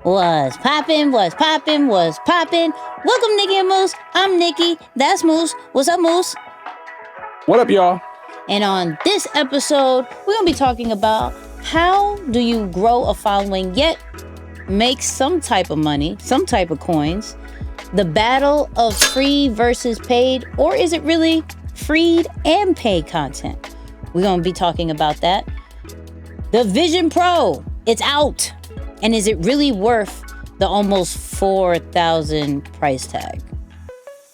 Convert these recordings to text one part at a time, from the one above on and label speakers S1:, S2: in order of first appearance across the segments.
S1: What's poppin', what's poppin', what's poppin'? Welcome, Nicky and Moose. I'm Nicky. That's Moose. What's up, Moose?
S2: What up, y'all?
S1: And on this episode, we're going to be talking about how do you grow a following yet make some type of money, some type of coins, the battle of free versus paid, or is it really freed and paid content? We're going to be talking about that. The Vision Pro, it's out. And is it really worth the almost $4,000 price tag?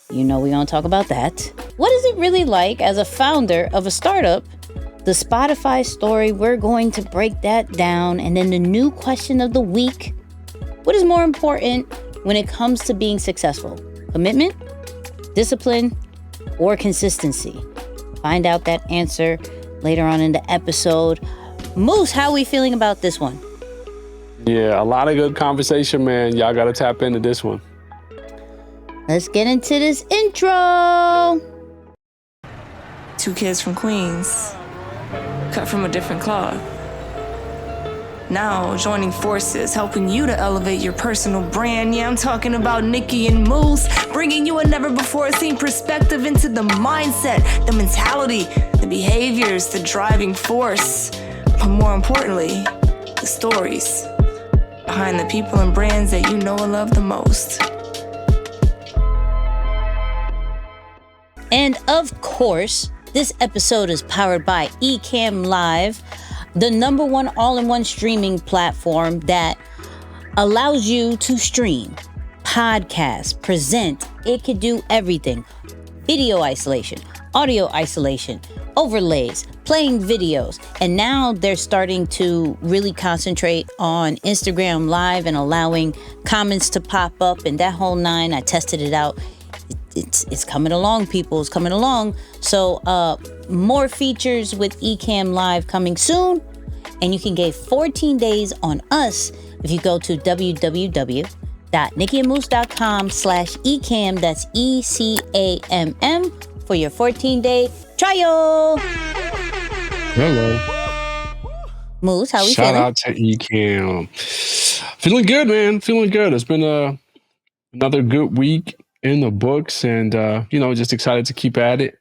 S1: You know we're going to talk about that. What is it really like as a founder of a startup? The Spotify story, we're going to break that down. And then the new question of the week. What is more important when it comes to being successful? Commitment, discipline, or consistency? Find out that answer later on in the episode. Moose, how are we feeling about this one?
S2: Yeah, a lot of good conversation, man. Y'all got to tap into this one.
S1: Let's get into this intro.
S3: Two kids from Queens, cut from a different cloth. Now joining forces, helping you to elevate your personal brand. Yeah, I'm talking about Nicky and Moose, bringing you a never-before-seen perspective into the mindset, the mentality, the behaviors, the driving force, but more importantly, the stories behind the people and brands that you know and love the most.
S1: And of course, this episode is powered by Ecamm Live, the #1 all-in-one streaming platform that allows you to stream, podcast, present. It could do everything. Video isolation, audio isolation, overlays, playing videos. And now they're starting to really concentrate on Instagram Live and allowing comments to pop up and that whole nine. I tested it out. It's coming along, people. It's coming along. So more features with Ecamm Live coming soon. And you can get 14 days on us if you go to www.nickyandmoose.com/Ecamm. That's ECAMM for your 14-day trial.
S2: Hello.
S1: Moose, how we
S2: Shout
S1: feeling?
S2: out to Ecamm. Feeling good, man. Feeling good. It's been another good week in the books, and just excited to keep at it.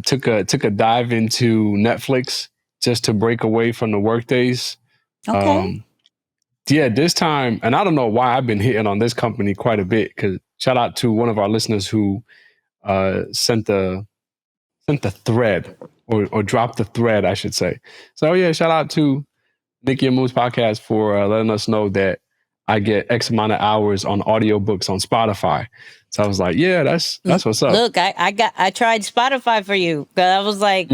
S2: Took a dive into Netflix just to break away from the work days.
S1: Okay.
S2: This time, and I don't know why I've been hitting on this company quite a bit, because shout out to one of our listeners who sent the thread or dropped the thread, I should say. So yeah, shout out to Nicky and Moose podcast for letting us know that I get X amount of hours on audiobooks on Spotify. So I was like, yeah, that's what's up.
S1: Look, I tried Spotify for you, because I was like,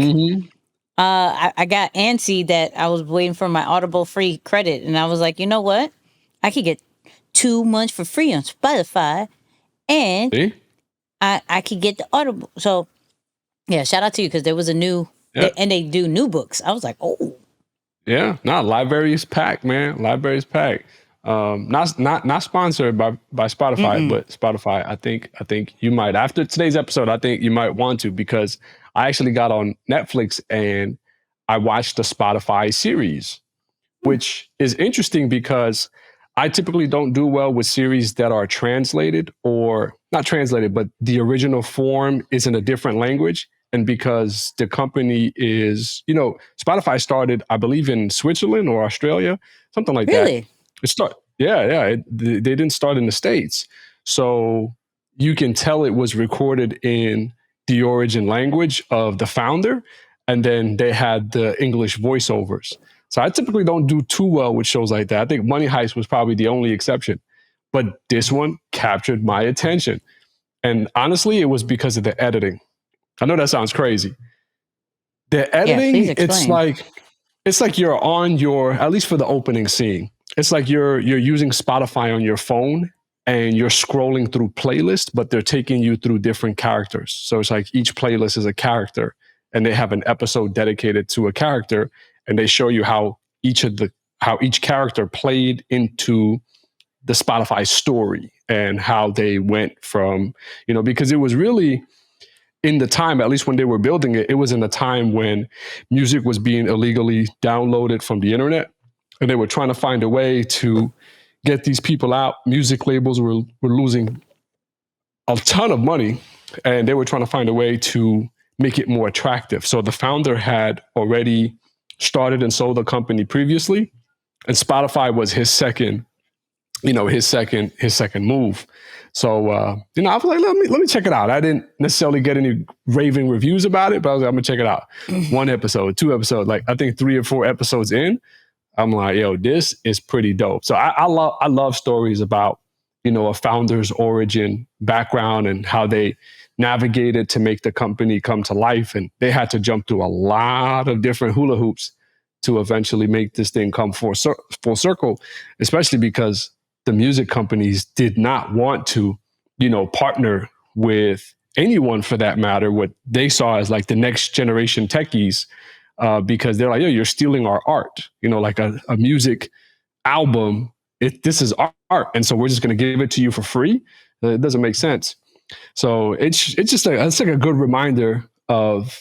S1: I got antsy that I was waiting for my Audible free credit, and I was like, you know what? I could get 2 months for free on Spotify, and
S2: See?
S1: I could get the Audible. So yeah, shout out to you, because there was a new and they do new books. I was like, oh
S2: yeah, library is packed, man. Library is packed. Not sponsored by Spotify, but Spotify. I think you might, after today's episode, I think you might want to, because I actually got on Netflix and I watched the Spotify series, which is interesting because I typically don't do well with series that are translated, or not translated, but the original form is in a different language. And because the company is, Spotify started, I believe, in Switzerland or Australia, something like that.
S1: really?
S2: They didn't start in the States. So you can tell it was recorded in the origin language of the founder, and then they had the English voiceovers. So I typically don't do too well with shows like that. I think Money Heist was probably the only exception. But this one captured my attention. And honestly, it was because of the editing. I know that sounds crazy. The editing, it's like you're on your, at least for the opening scene, it's like you're using Spotify on your phone and you're scrolling through playlists, but they're taking you through different characters. So it's like each playlist is a character, and they have an episode dedicated to a character, and they show you how each character played into the Spotify story and how they went from, because it was really, in the time, at least when they were building it, it was in a time when music was being illegally downloaded from the internet. And they were trying to find a way to get these people out. Music labels were losing a ton of money, and they were trying to find a way to make it more attractive. So the founder had already started and sold a company previously, and Spotify was his second move. So I was like, let me check it out. I didn't necessarily get any raving reviews about it, but I was like, I'm gonna check it out. 1 episode, 2 episodes, like I think 3 or 4 episodes in, I'm like, yo, this is pretty dope. So I love stories about, a founder's origin background and how they navigated to make the company come to life. And they had to jump through a lot of different hula hoops to eventually make this thing come full circle, especially because the music companies did not want to, partner with anyone for that matter, what they saw as like the next generation techies, because they're like, yo, you're stealing our art, like a music album. This is art. And so we're just going to give it to you for free. It doesn't make sense. So it's just it's like a good reminder of,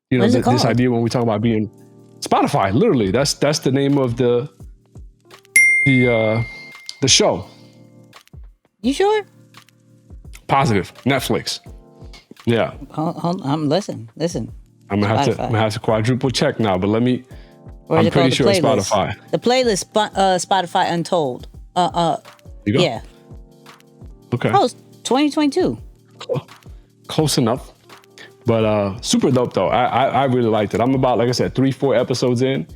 S2: this idea when we talk about being Spotify, literally that's the name of the show.
S1: You sure?
S2: Positive. Netflix. Yeah.
S1: Hold on. Listen.
S2: I'm gonna have to quadruple check now, but I'm pretty sure it's Spotify.
S1: The playlist, Spotify Untold.
S2: You go?
S1: Yeah.
S2: Okay.
S1: Oh, it's 2022.
S2: Close enough. But super dope though. I really liked it. I'm about, like I said, 3-4 episodes in,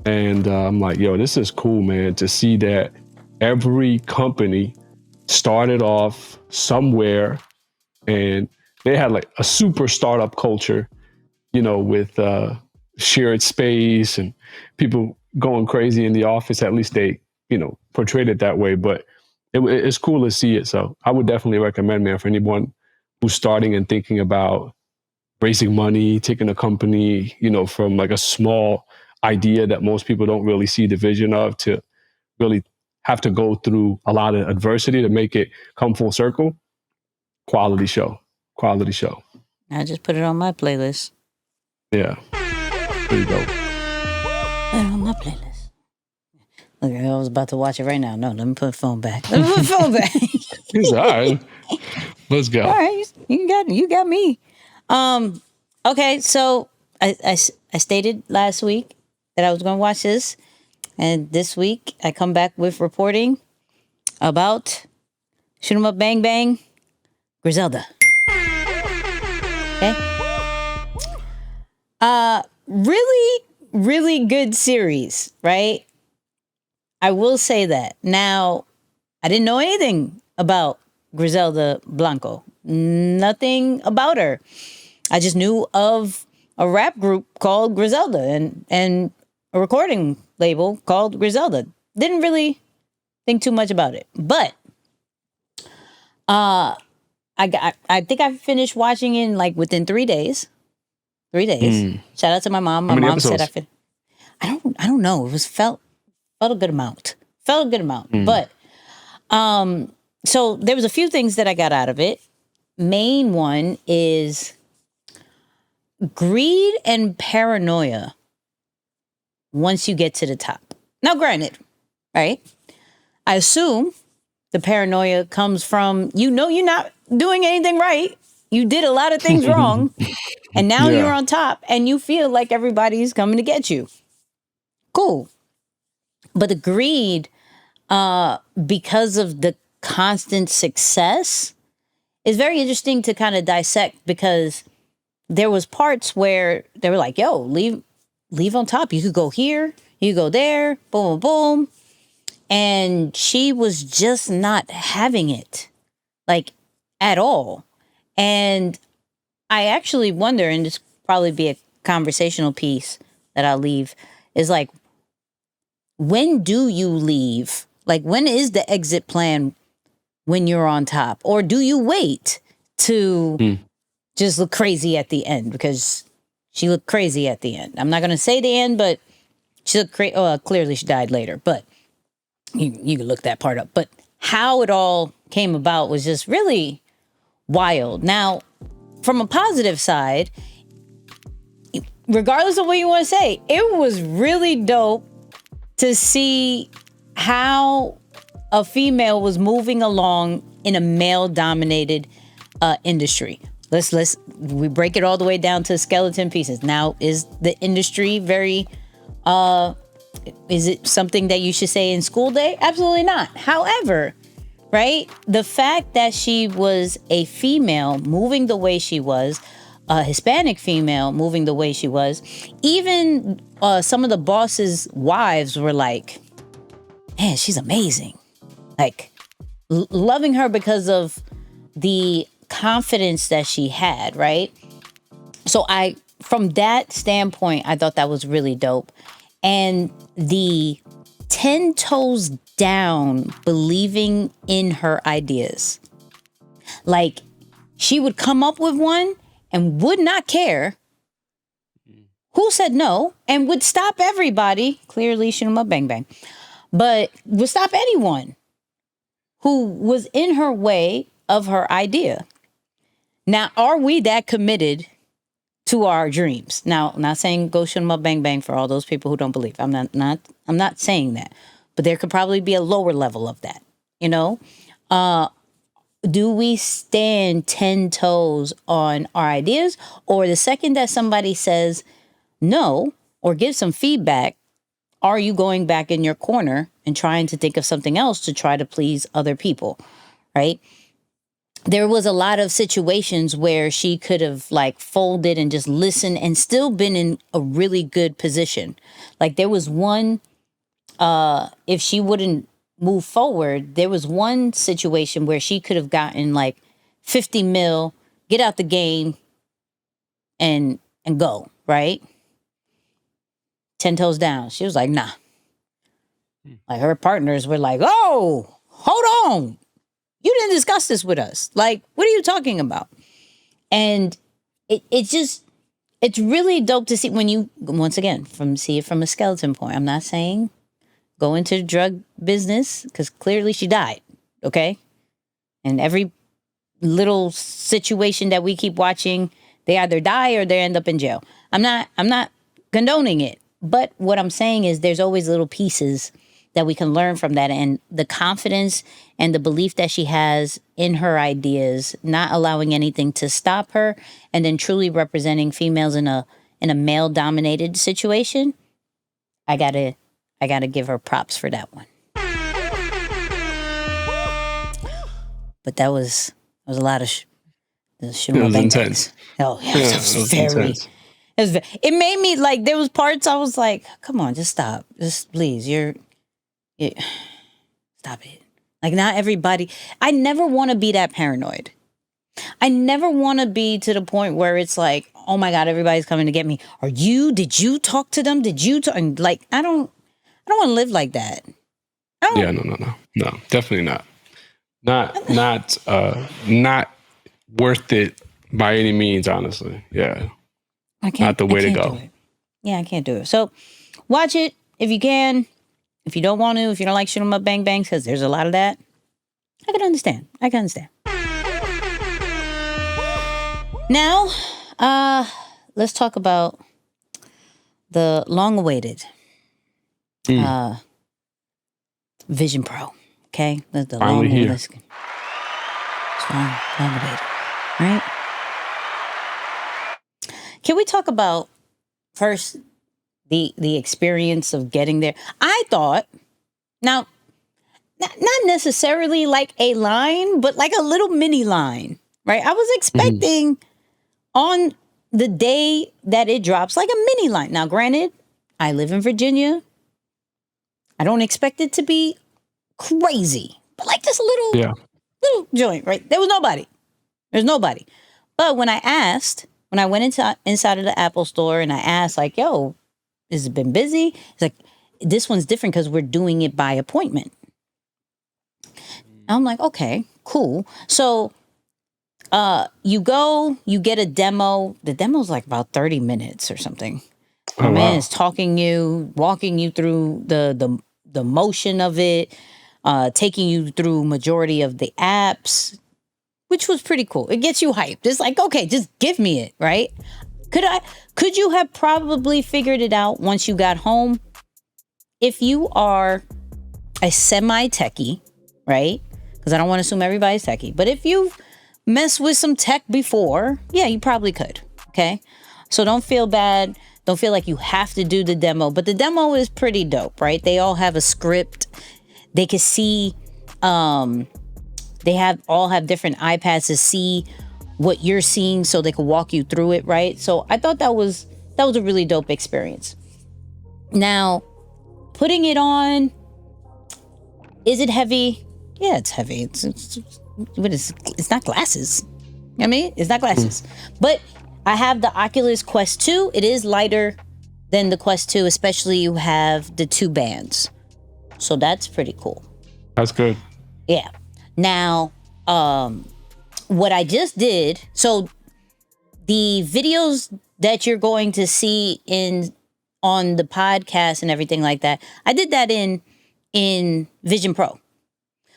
S2: and I'm like, yo, this is cool, man, to see that every company started off somewhere, and they had like a super startup culture, with shared space and people going crazy in the office. At least they, portrayed it that way. But it's cool to see it. So I would definitely recommend, man, for anyone who's starting and thinking about raising money, taking a company, from like a small idea that most people don't really see the vision of, to really have to go through a lot of adversity to make it come full circle. Quality show.
S1: I just put it on my playlist.
S2: Yeah. Pretty dope.
S1: Put it on my playlist. Look, I was about to watch it right now. No, let me put the phone back.
S2: It's all right. Let's go.
S1: All right, you got me. Okay, so I stated last week that I was going to watch this, and this week I come back with reporting about Shoot 'em Up Bang Bang, Griselda. Okay. Really, really good series, right? I will say that. Now, I didn't know anything about Griselda Blanco. Nothing about her. I just knew of a rap group called Griselda and a recording label called Griselda. Didn't really think too much about it. But I think I finished watching it in like within 3 days. 3 days. Shout out to my mom. My mom said I don't know. It was felt a good amount. But so there was a few things that I got out of it. Main one is greed and paranoia once you get to the top. Now, granted, right? I assume the paranoia comes from, you're not doing anything right. You did a lot of things wrong. And now you're on top and you feel like everybody's coming to get you. Cool. But the greed, because of the constant success, is very interesting to kind of dissect, because there was parts where they were like, yo, leave on top. You could go here, you go there, boom, boom. And she was just not having it, like, at all. And I actually wonder, and this probably be a conversational piece that I'll leave, is like, when do you leave? Like, when is the exit plan when you're on top? Or do you wait to just look crazy at the end? Because she looked crazy at the end. I'm not going to say the end, but she looked crazy. Oh, clearly she died later, but you can look that part up. But how it all came about was just really wild. Now, from a positive side, regardless of what you want to say, it was really dope to see how a female was moving along in a male-dominated industry. We break it all the way down to skeleton pieces. Now, is the industry very is it something that you should say in school day? Absolutely not. However, right, the fact that she was a female moving the way she was, a Hispanic female moving the way she was, even some of the bosses' wives were like, man, she's amazing. Like, loving her because of the confidence that she had, right? So from that standpoint, I thought that was really dope. And the 10 toes down believing in her ideas. Like, she would come up with one and would not care who said no and would stop everybody. Clearly, shoot 'em up, bang, bang. But would stop anyone who was in her way of her idea. Now, are we that committed to our dreams? Now, I'm not saying go shoot 'em up, bang, bang for all those people who don't believe. I'm not saying that. But there could probably be a lower level of that, you know? Do we stand 10 toes on our ideas? Or the second that somebody says no or gives some feedback, are you going back in your corner and trying to think of something else to try to please other people, right? There was a lot of situations where she could have like folded and just listened and still been in a really good position. Like there was one, if she wouldn't move forward, there was one situation where she could have gotten like 50 mil, get out the game and go, right? 10 toes down. She was like, nah. Like her partners were like, oh, hold on. You didn't discuss this with us. Like, what are you talking about? And it's really dope to see when you, once again, see it from a skeleton point. I'm not saying go into the drug business because clearly she died. Okay. And every little situation that we keep watching, they either die or they end up in jail. I'm not condoning it. But what I'm saying is there's always little pieces that we can learn from that, and the confidence and the belief that she has in her ideas, not allowing anything to stop her, and then truly representing females in a male-dominated situation. I gotta give her props for that one. But that was a lot of
S2: it was intense.
S1: Oh yeah, it was very intense. It made me like, there was parts I was like, come on, just stop, just please, stop it. Like, not everybody. I never want to be that paranoid. I never want to be to the point where it's like, oh my God, everybody's coming to get me. Did you talk to them? Did you talk? Like, I don't want to live like that.
S2: Yeah, no, definitely not. Not worth it by any means, honestly. Yeah. Not the way to go.
S1: Yeah, I can't do it. So watch it if you can. If you don't want to, if you don't like shoot 'em up, bang, bangs, because there's a lot of that, I can understand. Now, let's talk about the long-awaited Vision Pro. Okay, the
S2: finally here.
S1: Long-awaited, right? Can we talk about first the experience of getting there? I thought, now, not necessarily like a line, but like a little mini line, right? I was expecting on the day that it drops, like a mini line. Now, granted, I live in Virginia. I don't expect it to be crazy, but like this little joint, right? There's nobody. But when I went inside of the Apple store and I asked, like, yo, has it been busy? It's like, this one's different because we're doing it by appointment. And I'm like, okay, cool. So you go, you get a demo. The demo's like about 30 minutes or something. My man is walking you through the motion of it, taking you through majority of the apps, which was pretty cool. It gets you hyped. It's like, okay, just give me it, right? Could you have probably figured it out once you got home? If you are a semi-techie, right? Because I don't want to assume everybody's techie. But if you've messed with some tech before, yeah, you probably could. Okay. So don't feel bad. Don't feel like you have to do the demo. But the demo is pretty dope, right? They all have a script. They can see, they all have different iPads to see what you're seeing so they can walk you through it, right? So I thought that was a really dope experience. Now, putting it on, is it heavy? Yeah, it's heavy. It's not glasses. I mean, it's not glasses. But I have the Oculus Quest 2. It is lighter than the Quest 2, especially you have the 2 bands. So that's pretty cool.
S2: That's good.
S1: Yeah. Now, what I just did, so the videos that you're going to see on the podcast and everything like that, I did that in Vision Pro.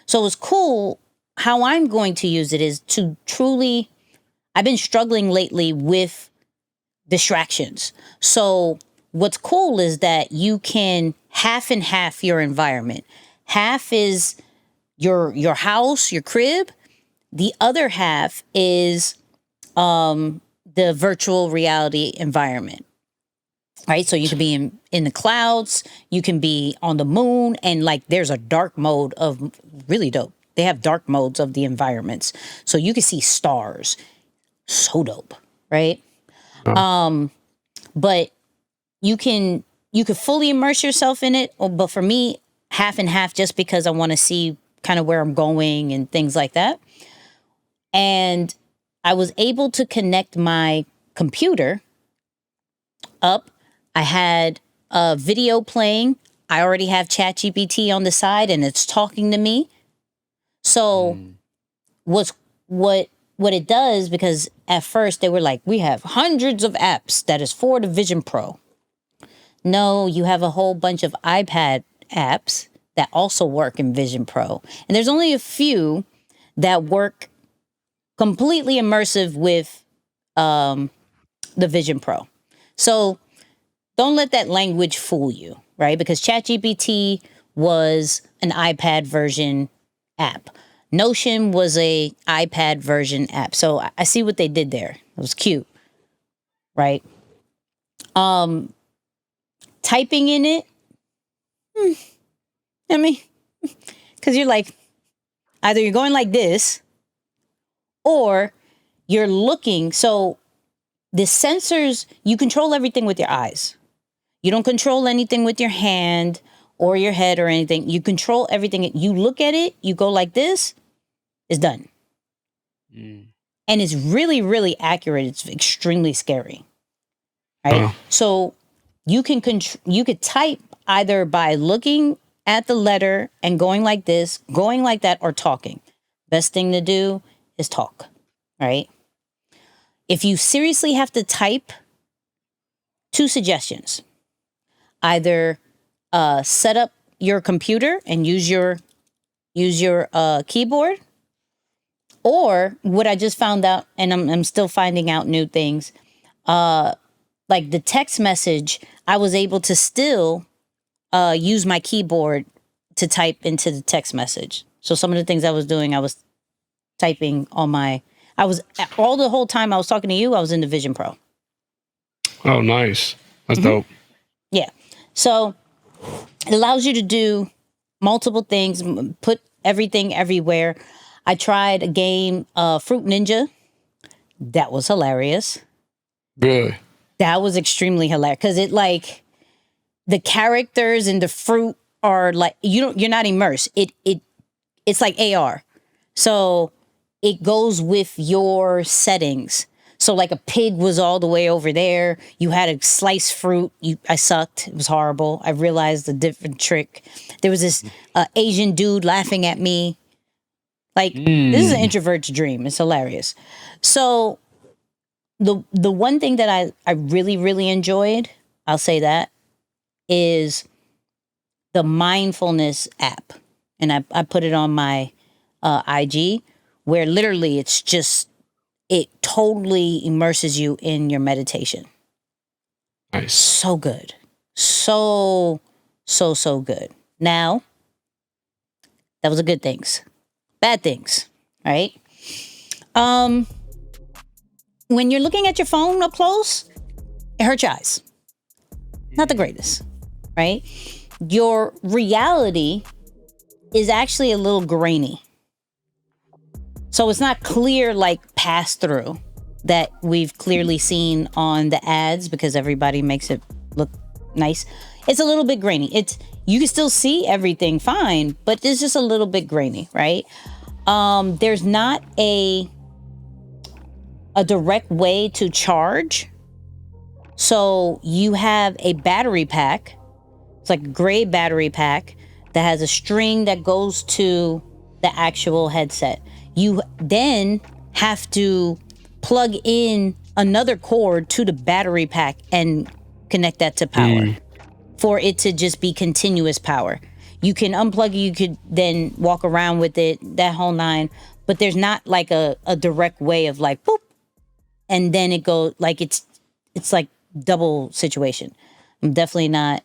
S1: So it was cool. How I'm going to use it is to truly, I've been struggling lately with distractions. So what's cool is that you can half and half your environment. Half is your house, your crib. The other half is the virtual reality environment. Right? So you can be in the clouds, you can be on the moon, and like there's a dark mode of really dope. They have dark modes of the environments. So you can see stars. So dope, right?
S2: Oh.
S1: But you can fully immerse yourself in it. But for me, half and half, just because I want to see kind of where I'm going and things like that. And I was able to connect my computer up. I had a video playing. I already have ChatGPT on the side and it's talking to me. So what it does, because at first they were like, we have hundreds of apps that is for the Vision Pro. No, you have a whole bunch of iPad apps that also work in Vision Pro. And there's only a few that work completely immersive with the Vision Pro. So don't let that language fool you, right? Because ChatGPT was an iPad version app. Notion was a iPad version app. So I see what they did there. It was cute, right? Typing in it, I mean, because you're like, either you're going like this or you're looking. So the sensors, you control everything with your eyes. You don't control anything with your hand or your head or anything. You control everything. You look at it, you go like this, it's done. And it's really, really accurate. It's extremely scary. Right? So you could type either by looking at the letter and going like this, going like that, or talking. Best thing to do is talk, right? If you seriously have to type, 2 suggestions. Either set up your computer and use your keyboard, or what I just found out, and I'm still finding out new things, like the text message, I was able to still use my keyboard to type into the text message. So some of the things I was doing, I was typing on all the whole time I was talking to you, I was in the Vision Pro.
S2: Oh, nice. That's dope.
S1: Yeah. So it allows you to do multiple things, put everything everywhere. I tried a game, Fruit Ninja. That was hilarious.
S2: Really?
S1: That was extremely hilarious because it like the characters and the fruit are like you're not immersed. It's like AR. So it goes with your settings. So like a pig was all the way over there. You had a sliced fruit. I sucked. It was horrible. I realized a different trick. There was this Asian dude laughing at me. Like, this is an introvert's dream. It's hilarious. So the one thing that I really, really enjoyed, I'll say that, is the mindfulness app. And I put it on my IG, where literally it's just, it totally immerses you in your meditation.
S2: Nice.
S1: So good. So good. Now, That was a good things. Bad things, right? When you're looking at your phone up close, it hurts your eyes. Not the greatest, right? Your reality is actually a little grainy. So it's not clear like pass through that we've clearly seen on the ads because everybody makes it look nice. It's a little bit grainy. You can still see everything fine, but it's just a little bit grainy, right? There's not a direct way to charge. So you have a battery pack. It's like a gray battery pack that has a string that goes to the actual headset. You then have to plug in another cord to the battery pack and connect that to power for it to just be continuous power. You can unplug it, you could then walk around with it, that whole nine, but there's not like a direct way of like, boop, and then it goes, like it's like double situation. I'm definitely not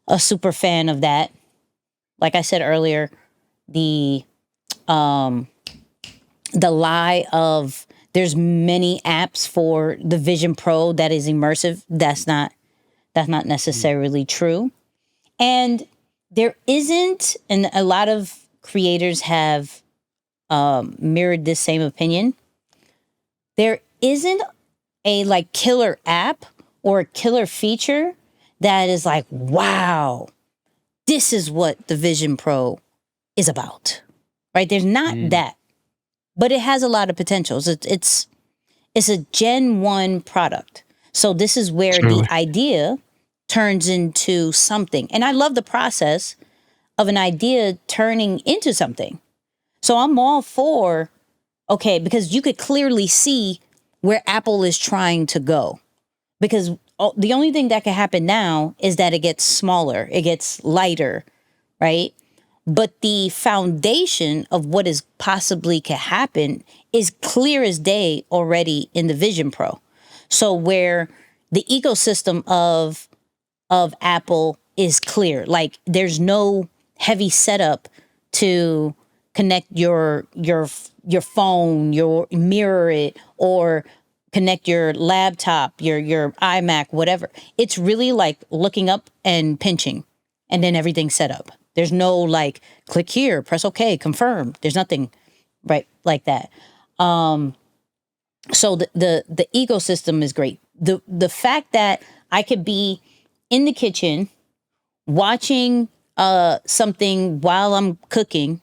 S1: a super fan of that. Like I said earlier, the lie of there's many apps for the Vision Pro that is immersive. That's not necessarily true. And there isn't, and a lot of creators have mirrored this same opinion. There isn't a like killer app or a killer feature that is like, wow, this is what the Vision Pro is about, right? There's not that, but it has a lot of potentials. It's a Gen 1 product. So this is where the idea turns into something. And I love the process of an idea turning into something. So I'm all for, okay, because you could clearly see where Apple is trying to go. Because the only thing that can happen now is that it gets smaller, it gets lighter, right? But the foundation of what is possibly can happen is clear as day already in the Vision Pro. So where the ecosystem of Apple is clear, like there's no heavy setup to connect your phone, your mirror it, or connect your laptop, your iMac, whatever. It's really like looking up and pinching, and then everything's set up. There's no like click here, press OK, confirm. There's nothing right like that. So the ecosystem is great. The fact that I could be in the kitchen watching something while I'm cooking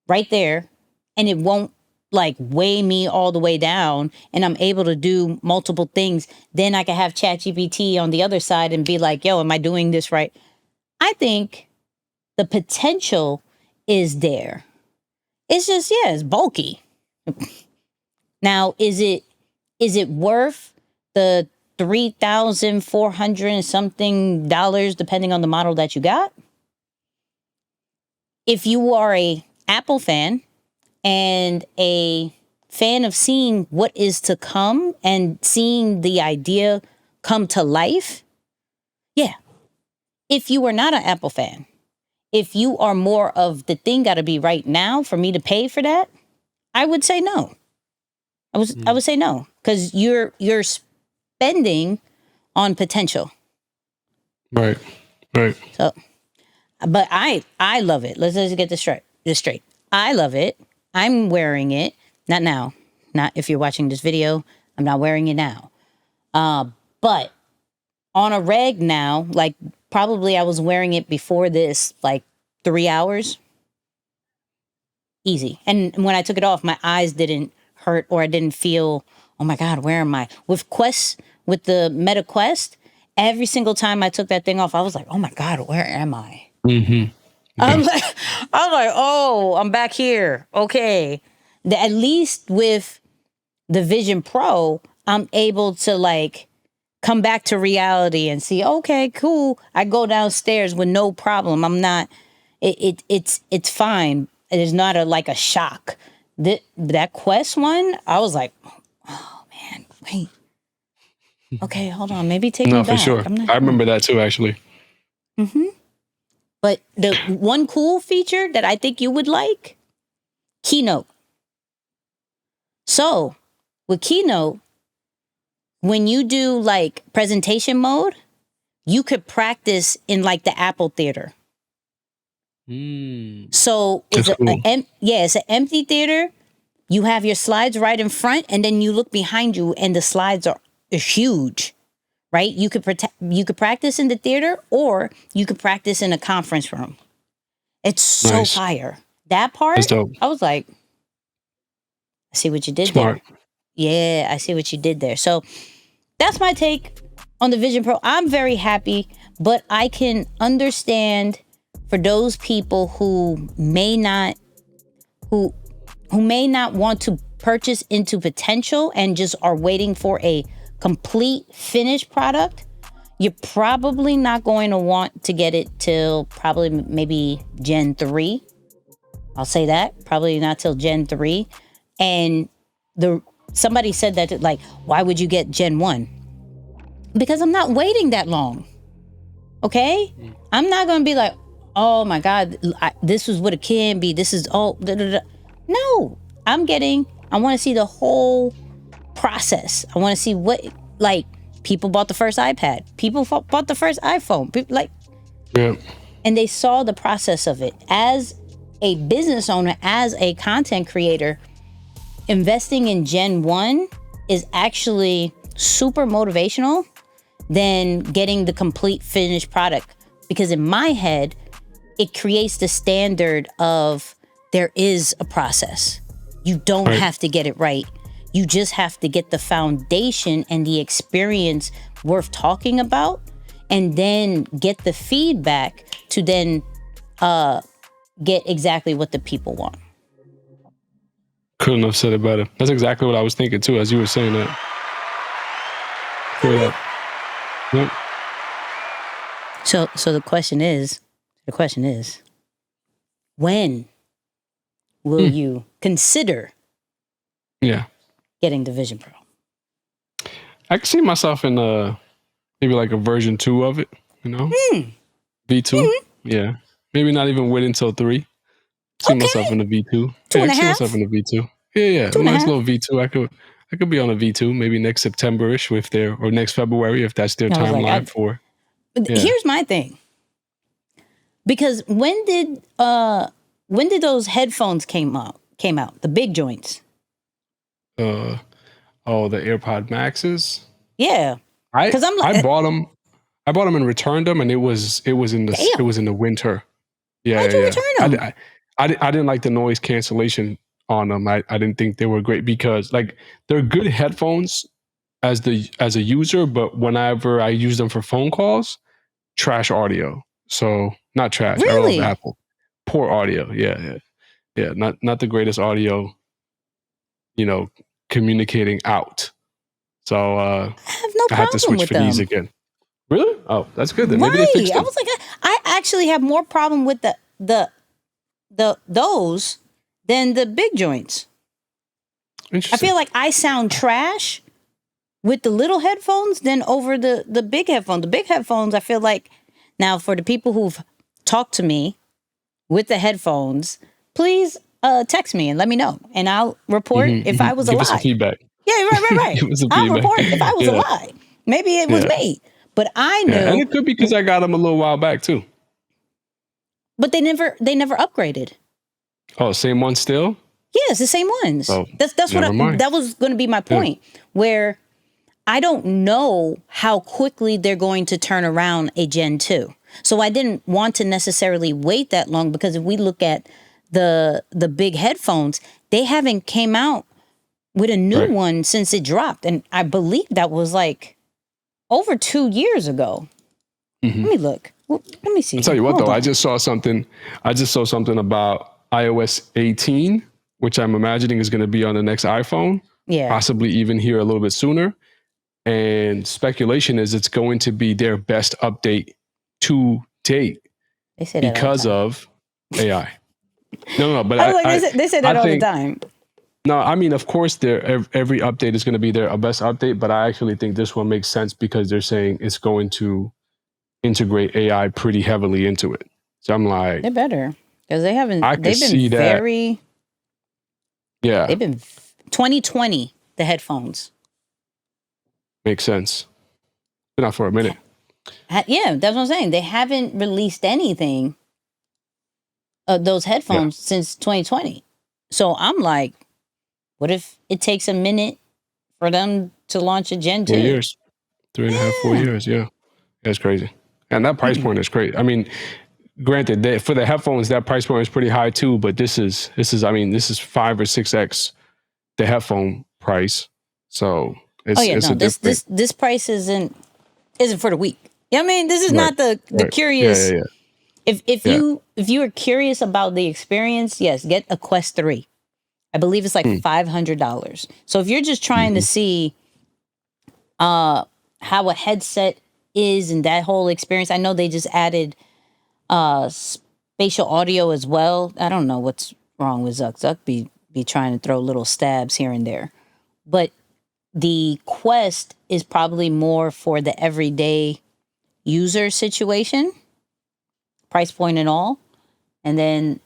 S1: right there, and it won't like weigh me all the way down, and I'm able to do multiple things. Then I can have ChatGPT on the other side and be like, yo, am I doing this right? I think the potential is there. It's just, it's bulky. Now, is it worth the $3,400 and something dollars, depending on the model that you got? If you are a Apple fan and a fan of seeing what is to come and seeing the idea come to life, yeah. If you are not an Apple fan, if you are more of the thing got to be right now for me to pay for that, I would say no. I would say no, because you're spending on potential. Right. So, but I love it. Let's just get this straight. I love it. I'm wearing it. Not now. Not if you're watching this video. I'm not wearing it now. But on a reg now, like probably I was wearing it before this, like 3 hours. Easy. And when I took it off, my eyes didn't hurt, or I didn't feel, oh my God, where am I? With the Meta Quest, every single time I took that thing off, I was like, oh my God, where am I? Mm-hmm. Yeah. I'm like, oh, I'm back here. Okay. At least with the Vision Pro, I'm able to like come back to reality and see, okay, cool. I go downstairs with no problem. I'm not, it's fine. It is not a shock. That Quest one, I was like, oh man, wait. Okay, hold on. Maybe take me back.
S2: No, for sure. I remember that too, actually.
S1: Mm-hmm. But the one cool feature that I think you would like, Keynote. So with Keynote, when you do like presentation mode, you could practice in like the Apple Theater. So it's it's an empty theater. You have your slides right in front, and then you look behind you, and the slides are huge, right? You could practice in the theater, or you could practice in a conference room. It's so
S2: Nice.
S1: fire. That part, I was like, I see what you did there. Yeah, I see what you did there. So that's my take on the Vision Pro. I'm very happy, but I can understand for those people who may not want to purchase into potential and just are waiting for a complete finished product. You're probably not going to want to get it till probably maybe Gen 3. I'll say that. Probably not till Gen 3. And somebody said that, like, why would you get Gen 1? Because I'm not waiting that long. Okay? I'm not going to be like, oh my God, this is what it can be. This is all. No, I want to see the whole process. I want to see what, like, people bought the first iPad. People bought the first iPhone. And they saw the process of it. As a business owner, as a content creator, investing in Gen 1 is actually super motivational than getting the complete finished product. Because in my head, it creates the standard of there is a process. You don't have to get it right. You just have to get the foundation and the experience worth talking about, and then get the feedback to then get exactly what the people want.
S2: Couldn't have said it better. That's exactly what I was thinking too, as you were saying that. Yep.
S1: So the question is, when will you consider getting the Vision Pro?
S2: I can see myself in maybe like a version 2 of it, you know? V2. Yeah. Maybe not even wait until 3. See myself in a V2.
S1: Two and a
S2: I see
S1: half?
S2: myself in a V2. Yeah. A nice little V2. I could be on a V2 maybe next September-ish or next February if that's their timeline for. Yeah.
S1: Here's my thing. Because when did those headphones came out? The big joints.
S2: The AirPod Maxes.
S1: Yeah.
S2: I bought them. I bought them and returned them, and it was in the winter. Yeah.
S1: Why'd you return them?
S2: I didn't like the noise cancellation on them. I didn't think they were great because like they're good headphones as a user, but whenever I use them for phone calls, trash audio. So not trash.
S1: Really?
S2: I love Apple. Poor audio. Yeah. Not the greatest audio, communicating out. So
S1: I have no problem
S2: I had to switch
S1: with
S2: for
S1: them.
S2: these again. Really? Oh, that's good then.
S1: Right.
S2: Maybe they fixed
S1: I
S2: them.
S1: was like, I actually have more problem with those than the big joints. I feel like I sound trash with the little headphones than over the big headphones. The big headphones, I feel like, now for the people who've talked to me with the headphones, please text me and let me know, and I'll report if I was a lie.
S2: Give us some feedback.
S1: Yeah, right.
S2: Give us some
S1: I'll
S2: feedback.
S1: report if I was a lie. Maybe it was me, but I knew.
S2: And it could be because I got them a little while back too.
S1: But they never upgraded.
S2: Oh, same one still?
S1: Yeah, it's the same ones.
S2: Oh,
S1: that's what that was going to be my point. Where I don't know how quickly they're going to turn around a Gen 2. So I didn't want to necessarily wait that long, because if we look at the big headphones, they haven't came out with a new one since it dropped. And I believe that was like over 2 years ago. Let me look. Let me see.
S2: I'll tell you what, I just saw something about iOS 18, which I'm imagining is going to be on the next iPhone.
S1: Yeah.
S2: Possibly even here a little bit sooner. And speculation is it's going to be their best update to date because of AI. No, but
S1: they say that all the time.
S2: No, I mean, of course, every update is going to be their best update, but I actually think this one makes sense because they're saying it's going to integrate AI pretty heavily into it. So I'm like,
S1: They're better because they haven't.
S2: I could
S1: They've been
S2: see that.
S1: very.
S2: Yeah,
S1: They've been 2020. The headphones.
S2: makes sense. Been out for a minute.
S1: Yeah, that's what I'm saying. They haven't released anything of those headphones since 2020. So I'm like, what if it takes a minute for them to launch a Gen 2?
S2: 4 years, 3.5, 4 years. Yeah, that's crazy. And that price point is great. I mean, granted, for the headphones, that price point is pretty high too. But this is 5 or 6x the headphone price. So
S1: this price isn't for the weak. You know what I mean? This is not the curious.
S2: Yeah.
S1: If you are curious about the experience, yes, get a Quest 3. I believe it's like $500. So if you're just trying to see how a headset is and that whole experience, I know they just added spatial audio as well. I don't know what's wrong with Zuck. Zuck be trying to throw little stabs here and there. But the Quest is probably more for the everyday user situation, price point and all. And then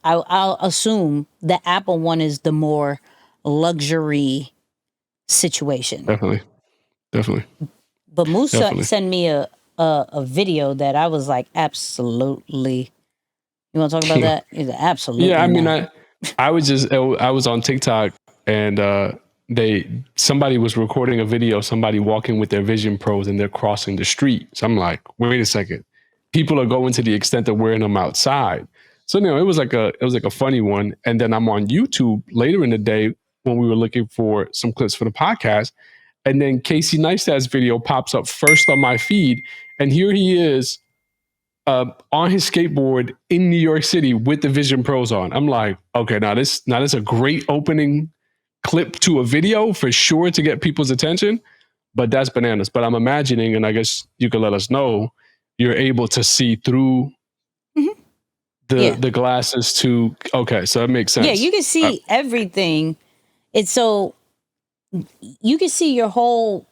S1: I'll assume the Apple one is the more luxury situation.
S2: Definitely.
S1: But Moose sent me a video that I was like, absolutely. You want to talk about that? Absolutely.
S2: Yeah, I mean, I was on TikTok and somebody was recording a video, somebody walking with their Vision Pros and they're crossing the street. So I'm like, wait a second. People are going to the extent of wearing them outside. So it was like a funny one. And then I'm on YouTube later in the day when we were looking for some clips for the podcast. And then Casey Neistat's video pops up first on my feed. And here he is on his skateboard in New York City with the Vision Pros on. I'm like, okay, now this is a great opening clip to a video for sure to get people's attention. But that's bananas. But I'm imagining, and I guess you could let us know, you're able to see through the glasses to, okay, so that makes sense.
S1: Yeah, you can see everything. It's so, you can see your whole,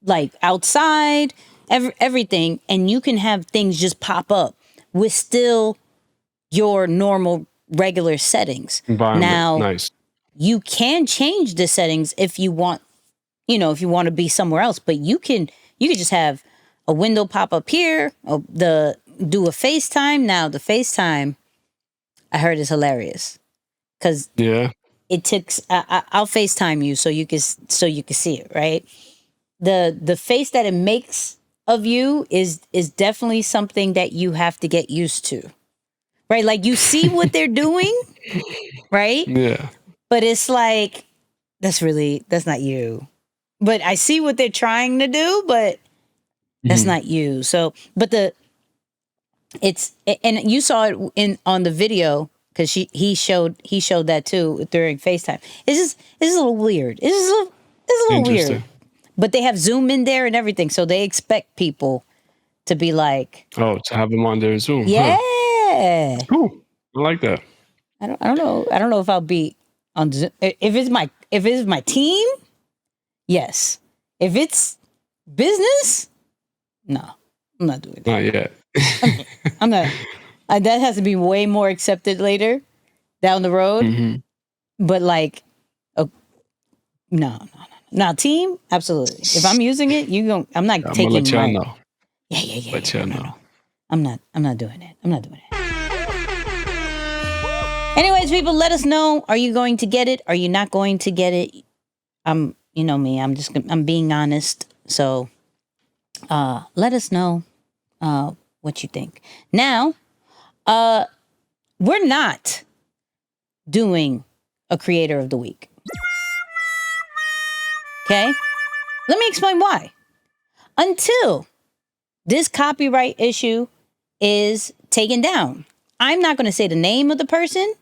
S1: like, outside, everything, and you can have things just pop up with still your normal, regular settings.
S2: Environment.
S1: Now,
S2: nice.
S1: You can change the settings if you want, if you want to be somewhere else, but you can just have a window pop up here, do a FaceTime. Now the FaceTime, I heard, is hilarious because it takes. I'll FaceTime you so you can see it, right? The face that it makes of you is definitely something that you have to get used to, right? Like you see what they're doing, right?
S2: Yeah. But
S1: it's like that's not you. But I see what they're trying to do, but that's not you. So, but and you saw it on the video because he showed that too during FaceTime. It's a little weird. It's a little weird. But they have Zoom in there and everything, so they expect people to be like,
S2: to have them on their Zoom.
S1: Yeah.
S2: Huh. Cool. I like that.
S1: I don't know if I'll be on Zoom. If it's my team, yes. If it's business, no, I'm not doing that.
S2: Not yet.
S1: I'm not. That has to be way more accepted later down the road. But like, no. Now, team, absolutely. If I'm using it, I'm not taking.
S2: I'm gonna let y'all know.
S1: Yeah.
S2: Let y'all know.
S1: I'm not doing it. I'm not doing it. Anyways, people, let us know. Are you going to get it? Are you not going to get it? You know me. I'm being honest. So, let us know what you think. Now, we're not doing a creator of the week. Okay? Let me explain why. Until this copyright issue is taken down, I'm not going to say the name of the person.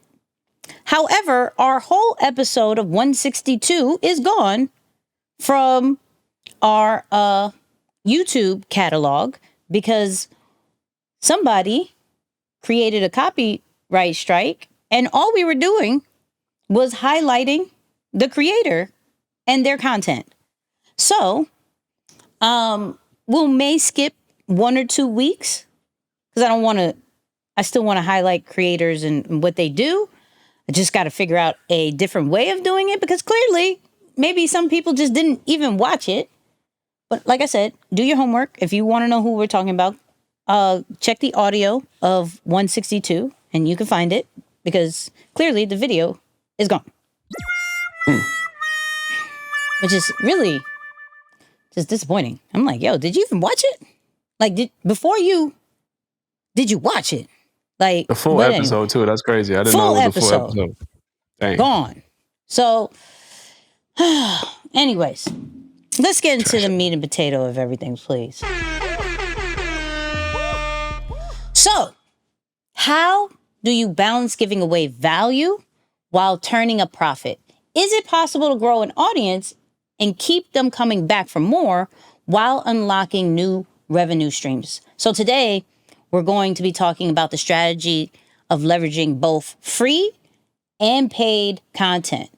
S1: However, our whole episode of 162 is gone from our YouTube catalog because somebody created a copyright strike and all we were doing was highlighting the creator and their content. So, we may skip 1 or 2 weeks because I still want to highlight creators and what they do. I just got to figure out a different way of doing it, because clearly maybe some people just didn't even watch it. But like I said, do your homework. If you want to know who we're talking about, check the audio of 162 and you can find it, because clearly the video is gone. Which is really just disappointing. I'm like, yo, did you even watch it? Like, did you watch it? Like
S2: the full episode too. That's crazy. I didn't know it was a full episode. Dang.
S1: Gone. So, anyways, let's get into the meat and potato of everything, please. So, how do you balance giving away value while turning a profit? Is it possible to grow an audience and keep them coming back for more while unlocking new revenue streams? So today, we're going to be talking about the strategy of leveraging both free and paid content.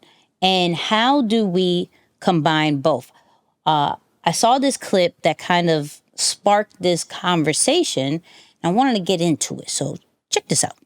S1: And how do we combine both? I saw this clip that kind of sparked this conversation. I wanted to get into it. So check this out.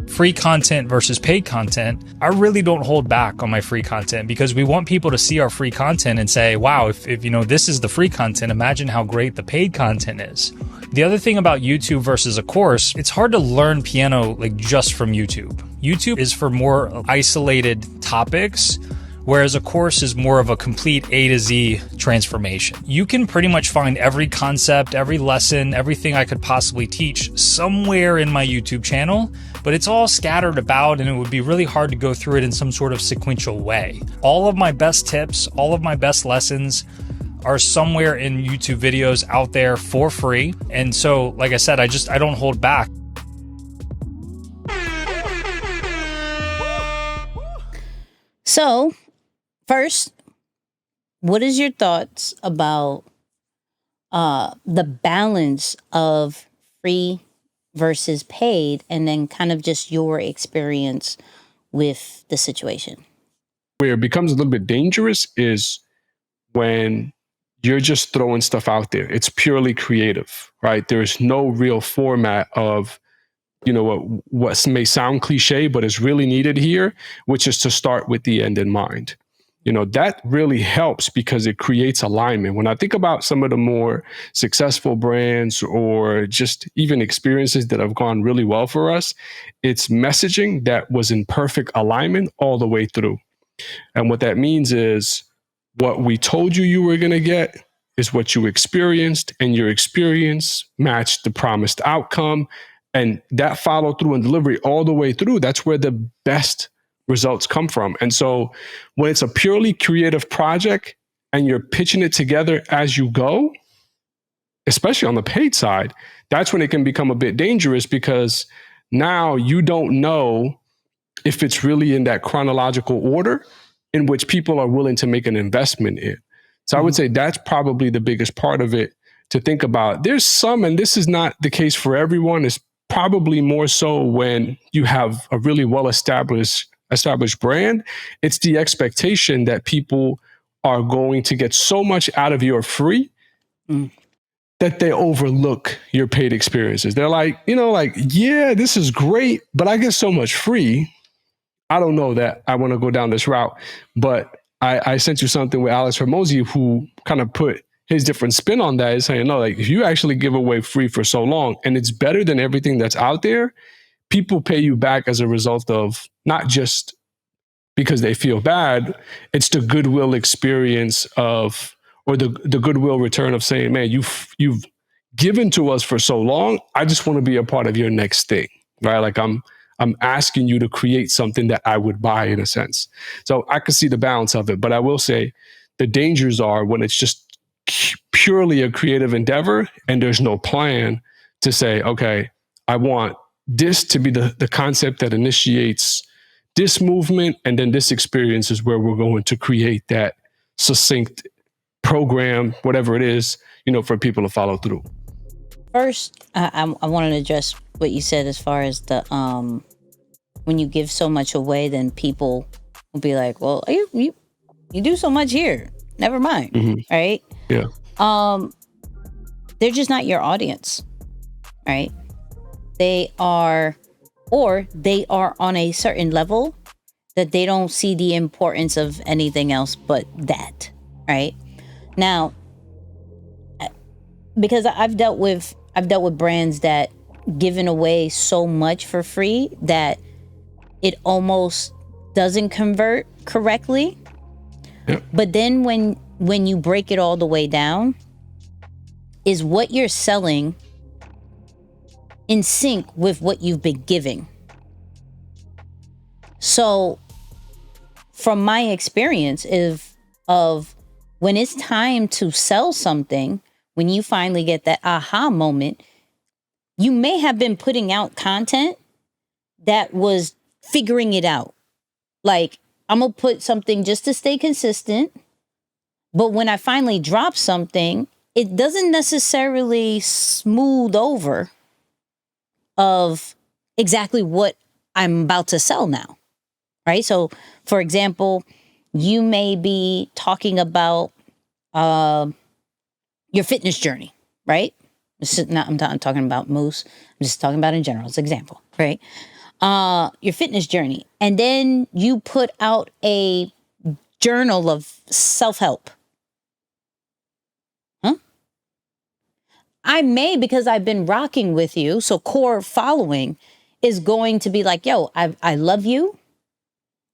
S4: Free content versus paid content, I really don't hold back on my free content, because we want people to see our free content and say, wow, if this is the free content, imagine how great the paid content is. The other thing about YouTube versus a course, it's hard to learn piano like just from YouTube. YouTube is for more isolated topics, whereas a course is more of a complete A to Z transformation. You can pretty much find every concept, every lesson, everything I could possibly teach somewhere in my YouTube channel, but it's all scattered about and it would be really hard to go through it in some sort of sequential way. All of my best tips, all of my best lessons are somewhere in YouTube videos out there for free. And so, like I said, I don't hold back.
S1: So, first, what is your thoughts about the balance of free versus paid, and then kind of just your experience with the situation?
S2: Where it becomes a little bit dangerous is when you're just throwing stuff out there. It's purely creative, right? There is no real format of, what may sound cliche, but is really needed here, which is to start with the end in mind. That really helps because it creates alignment. When I think about some of the more successful brands or just even experiences that have gone really well for us, it's messaging that was in perfect alignment all the way through. And what that means is what we told you were going to get is what you experienced, and your experience matched the promised outcome. And that follow through and delivery all the way through, that's where the best results come from. And so when it's a purely creative project and you're pitching it together as you go, especially on the paid side, that's when it can become a bit dangerous, because now you don't know if it's really in that chronological order in which people are willing to make an investment in. So I would say that's probably the biggest part of it to think about. There's some, and this is not the case for everyone, it's probably more so when you have a really well-established brand. It's the expectation that people are going to get so much out of your free that they overlook your paid experiences. They're like, yeah, this is great, but I get so much free. I don't know that I want to go down this route. But I sent you something with Alex Hormozy, who kind of put his different spin on that, is saying, no, like if you actually give away free for so long and it's better than everything that's out there, people pay you back as a result of not just because they feel bad, it's the goodwill experience of, or the goodwill return of saying, man, you've given to us for so long. I just want to be a part of your next thing, right? Like I'm asking you to create something that I would buy, in a sense. So I could see the balance of it, but I will say the dangers are when it's just purely a creative endeavor and there's no plan to say, okay, I want this to be the concept that initiates this movement, and then this experience is where we're going to create that succinct program, whatever it is, for people to follow through.
S1: First, I wanted to address what you said as far as the when you give so much away, then people will be like, well, you do so much here, never mind, right?
S2: Yeah.
S1: They're just not your audience, right? They are, or they are on a certain level that they don't see the importance of anything else but that, right? Now, because I've dealt with brands that given away so much for free that it almost doesn't convert correctly.
S2: Yep.
S1: But then when you break it all the way down, is what you're selling in sync with what you've been giving? So from my experience of when it's time to sell something, when you finally get that aha moment, you may have been putting out content that was figuring it out. Like, I'm going to put something just to stay consistent. But when I finally drop something, it doesn't necessarily smooth over of exactly what I'm about to sell now, right? So, for example, you may be talking about your fitness journey, right? I'm not talking about Moose. I'm just talking about in general. It's an example, right? Your fitness journey. And then you put out a journal of self-help. Huh? I may, because I've been rocking with you, so core following is going to be like, yo, I love you.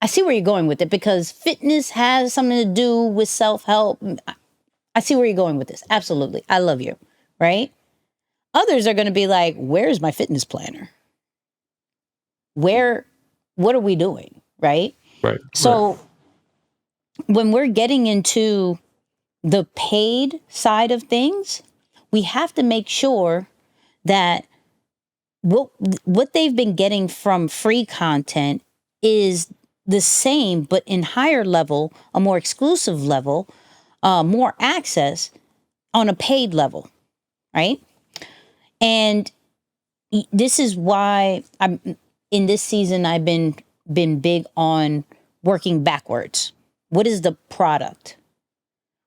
S1: I see where you're going with it, because fitness has something to do with self-help. I see where you're going with this. Absolutely. I love you. Right? Others are going to be like, where's my fitness planner? What are we doing? Right?
S2: Right.
S1: So when we're getting into the paid side of things, we have to make sure that what they've been getting from free content is the same, but in higher level, a more exclusive level, more access on a paid level, right? And this is why I'm in this season, I've been big on working backwards. What is the product?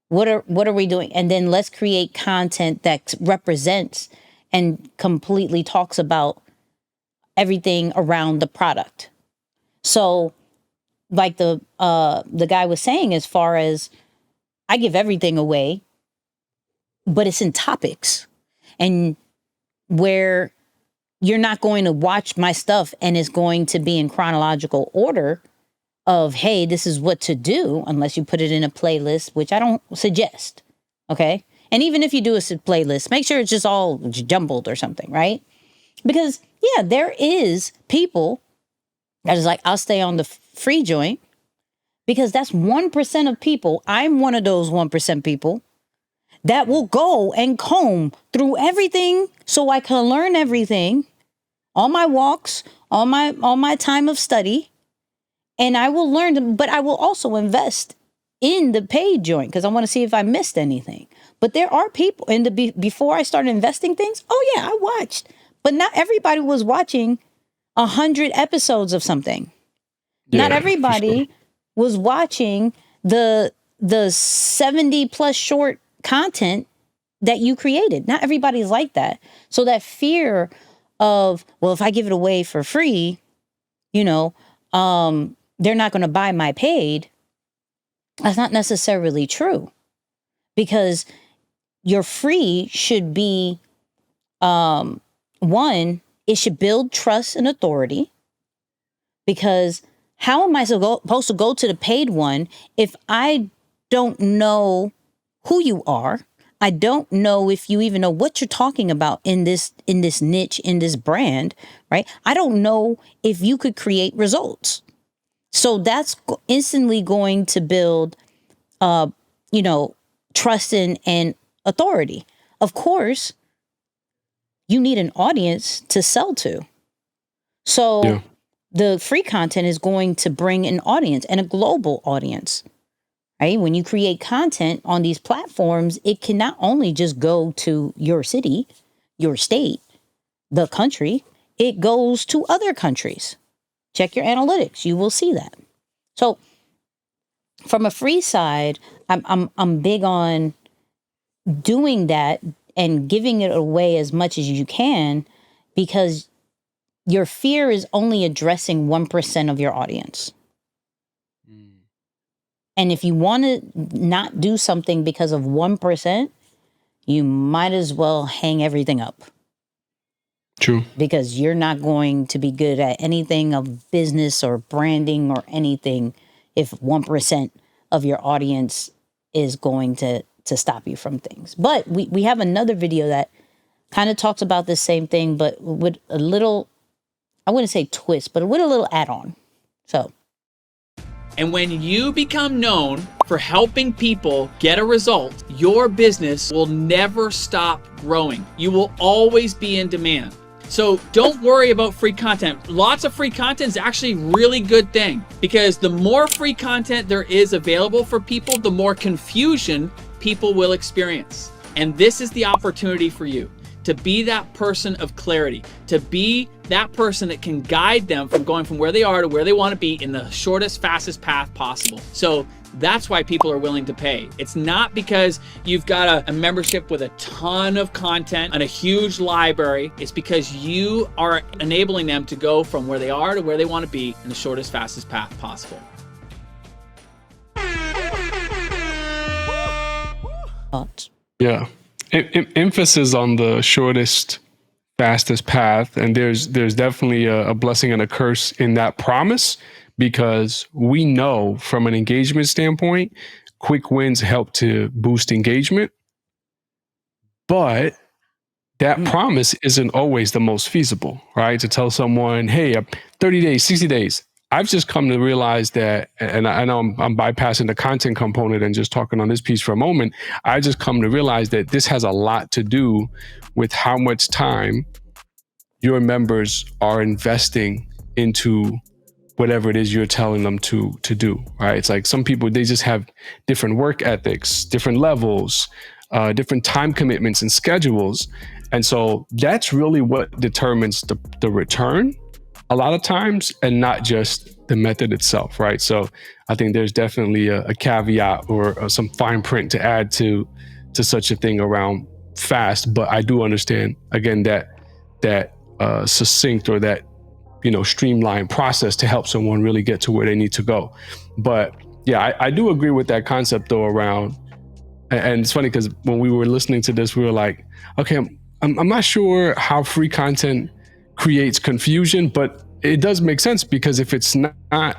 S1: What are we doing? And then let's create content that represents and completely talks about everything around the product. So like the guy was saying, as far as I give everything away, but it's in topics, and where you're not going to watch my stuff and it's going to be in chronological order of, hey, this is what to do, unless you put it in a playlist, which I don't suggest. Okay. And even if you do a playlist, make sure it's just all jumbled or something, right? Because yeah, there is people that is like, I'll stay on the free joint, because that's 1% of people. I'm one of those 1% people that will go and comb through everything so I can learn everything on my walks, on my time of study, and I will learn, but I will also invest in the paid joint because I want to see if I missed anything. But there are people before I started investing things. Oh yeah, I watched, but not everybody was watching 100 episodes of something.
S2: Yeah,
S1: not everybody was watching the 70 plus short content that you created. Not everybody's like that. So that fear of, well, if I give it away for free, they're not going to buy my paid. That's not necessarily true, because your free should be, one, it should build trust and authority, because how am I supposed to go to the paid one if I don't know who you are? I don't know if you even know what you're talking about in this niche, in this brand, right? I don't know if you could create results. So that's instantly going to build, trust and authority. Of course, you need an audience to sell to. So the free content is going to bring an audience, and a global audience. Right? When you create content on these platforms, it can not only just go to your city, your state, the country, it goes to other countries. Check your analytics. You will see that. So from a free side, I'm big on doing that and giving it away as much as you can, because your fear is only addressing 1% of your audience. And if you want to not do something because of 1%, you might as well hang everything up.
S2: True.
S1: Because you're not going to be good at anything of business or branding or anything if 1% of your audience is going to stop you from things. But we have another video that kind of talks about the same thing, but with a little, I wouldn't say twist, but with a little add-on. So.
S5: And when you become known for helping people get a result, your business will never stop growing. You will always be in demand. So don't worry about free content. Lots of free content is actually a really good thing, because the more free content there is available for people, the more confusion people will experience. And this is the opportunity for you to be that person of clarity, to be that person that can guide them from going from where they are to where they want to be in the shortest, fastest path possible. So that's why people are willing to pay. It's not because you've got a membership with a ton of content and a huge library. It's because you are enabling them to go from where they are to where they want to be in the shortest, fastest path possible.
S2: Yeah. Emphasis on the shortest, fastest path. And there's definitely a blessing and a curse in that promise, because we know from an engagement standpoint, quick wins help to boost engagement. But that promise isn't always the most feasible, right? To tell someone, hey, 30 days, 60 days. I've just come to realize that, and I know I'm bypassing the content component and just talking on this piece for a moment. I just come to realize that this has a lot to do with how much time your members are investing into whatever it is you're telling them to do, right? It's like some people, they just have different work ethics, different levels, different time commitments and schedules. And so that's really what determines the return a lot of times, and not just the method itself, right? So I think there's definitely a caveat or some fine print to add to such a thing around fast. But I do understand, again, that succinct or that, streamlined process to help someone really get to where they need to go. But yeah, I do agree with that concept though around, and it's funny because when we were listening to this, we were like, okay, I'm not sure how free content creates confusion, but it does make sense, because if it's not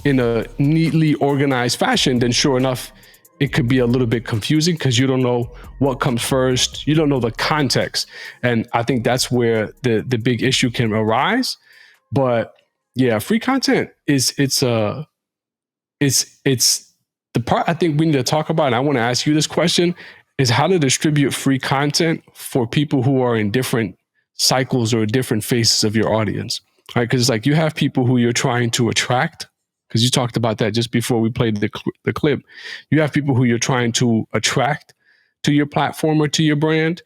S2: in a neatly organized fashion, then sure enough, it could be a little bit confusing because you don't know what comes first. You don't know the context. And I think that's where the big issue can arise. But yeah, free content it's the part I think we need to talk about. And I want to ask you this question, is how to distribute free content for people who are in different cycles or different phases of your audience, right? Because it's like you have people who you're trying to attract, because you talked about that just before we played the clip. You have people who you're trying to attract to your platform or to your brand.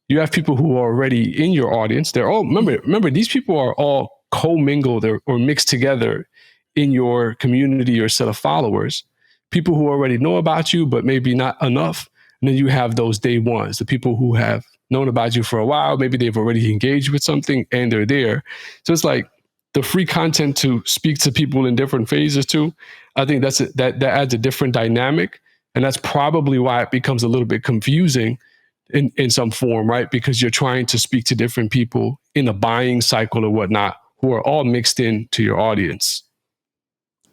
S2: You have people who are already in your audience. They're all, remember, these people are all commingled or mixed together in your community or set of followers. People who already know about you, but maybe not enough. And then you have those day ones, the people who have known about you for a while. Maybe they've already engaged with something and they're there. So it's like the free content to speak to people in different phases too. I think that adds a different dynamic. And that's probably why it becomes a little bit confusing in some form, right? Because you're trying to speak to different people in a buying cycle or whatnot, who are all mixed into your audience.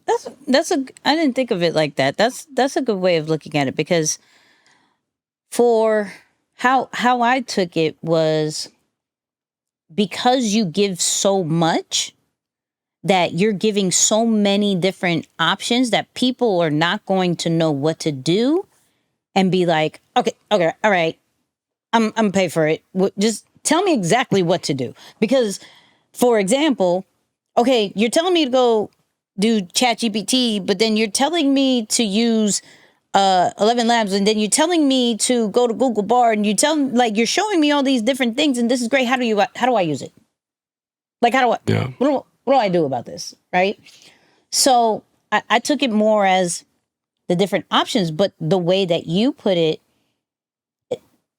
S1: I didn't think of it like that. That's a good way of looking at it, because for how I took it was, because you give so much, that you're giving so many different options that people are not going to know what to do and be like, okay, all right, I'm pay for it. Just tell me exactly what to do. Because, for example, okay, you're telling me to go do ChatGPT, but then you're telling me to use 11 Labs, and then you're telling me to go to Google Bar, and you're showing me all these different things, and this is great. How do I use it? Like, what do I do about this? Right. So I took it more as the different options, but the way that you put it,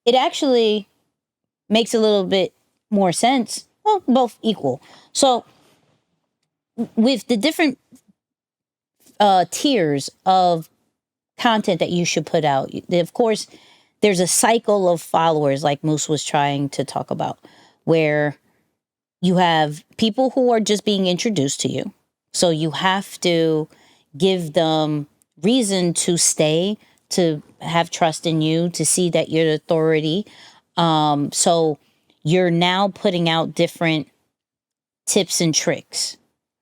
S1: it actually makes a little bit more sense. Well, both equal. So with the different tiers of content that you should put out, of course, there's a cycle of followers like Moose was trying to talk about, where you have people who are just being introduced to you. So you have to give them reason to stay, to have trust in you, to see that you're the authority. So you're now putting out different tips and tricks,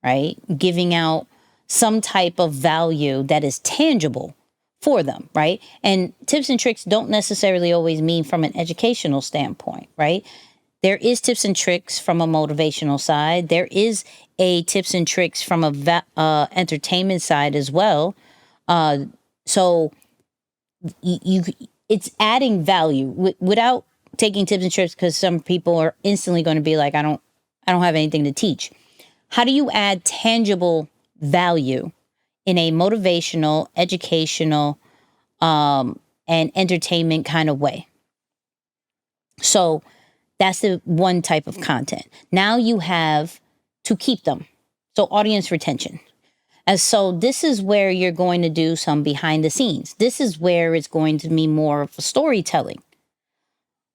S1: right? Giving out some type of value that is tangible for them, right? And tips and tricks don't necessarily always mean from an educational standpoint, right? There is tips and tricks from a motivational side. There is a tips and tricks from a entertainment side as well. So it's adding value without taking tips and tricks, because some people are instantly going to be like, I don't have anything to teach. How do you add tangible value in a motivational, educational, and entertainment kind of way? So that's the one type of content. Now you have to keep them. So audience retention. And so this is where you're going to do some behind the scenes. This is where it's going to be more of a storytelling.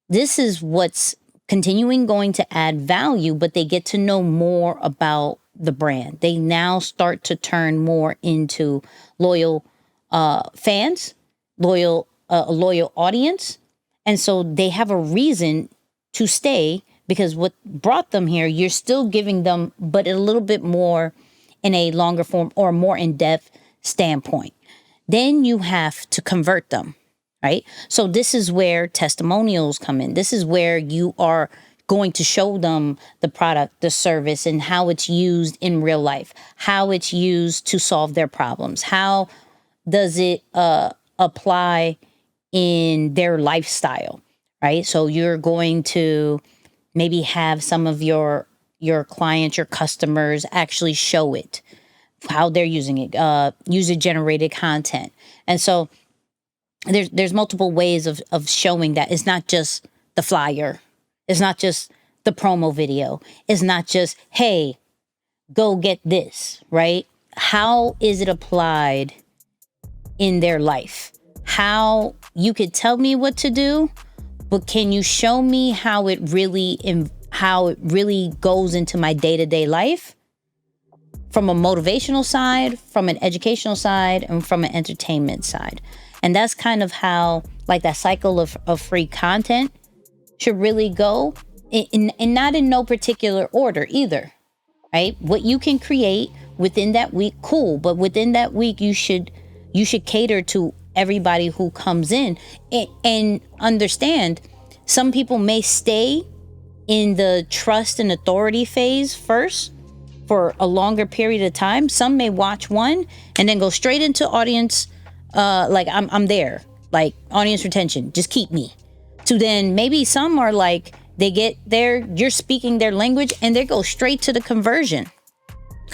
S1: This is what's continuing going to add value, but they get to know more about the brand. They now start to turn more into loyal fans, loyal audience. And so they have a reason to stay, because what brought them here, you're still giving them, but a little bit more in a longer form or more in-depth standpoint. Then you have to convert them, right? So this is where testimonials come in. This is where you are going to show them the product, the service, and how it's used in real life, how it's used to solve their problems. How does it apply in their lifestyle, right? So you're going to maybe have some of your clients, your customers actually show it, how they're using it, user-generated content. And so there's multiple ways of showing that. It's not just the flyer. It's not just the promo video. It's not just, hey, go get this, right? How is it applied in their life? How you could tell me what to do, but can you show me how it really goes into my day-to-day life, from a motivational side, from an educational side, and from an entertainment side? And that's kind of how, like, that cycle of free content should really go, and not in no particular order either, right? What you can create within that week, cool, but within that week you should cater to everybody who comes in, and understand some people may stay in the trust and authority phase first for a longer period of time. Some may watch one and then go straight into audience, like I'm there, like audience retention, just keep me. To then maybe some are like, they get there, you're speaking their language, and they go straight to the conversion.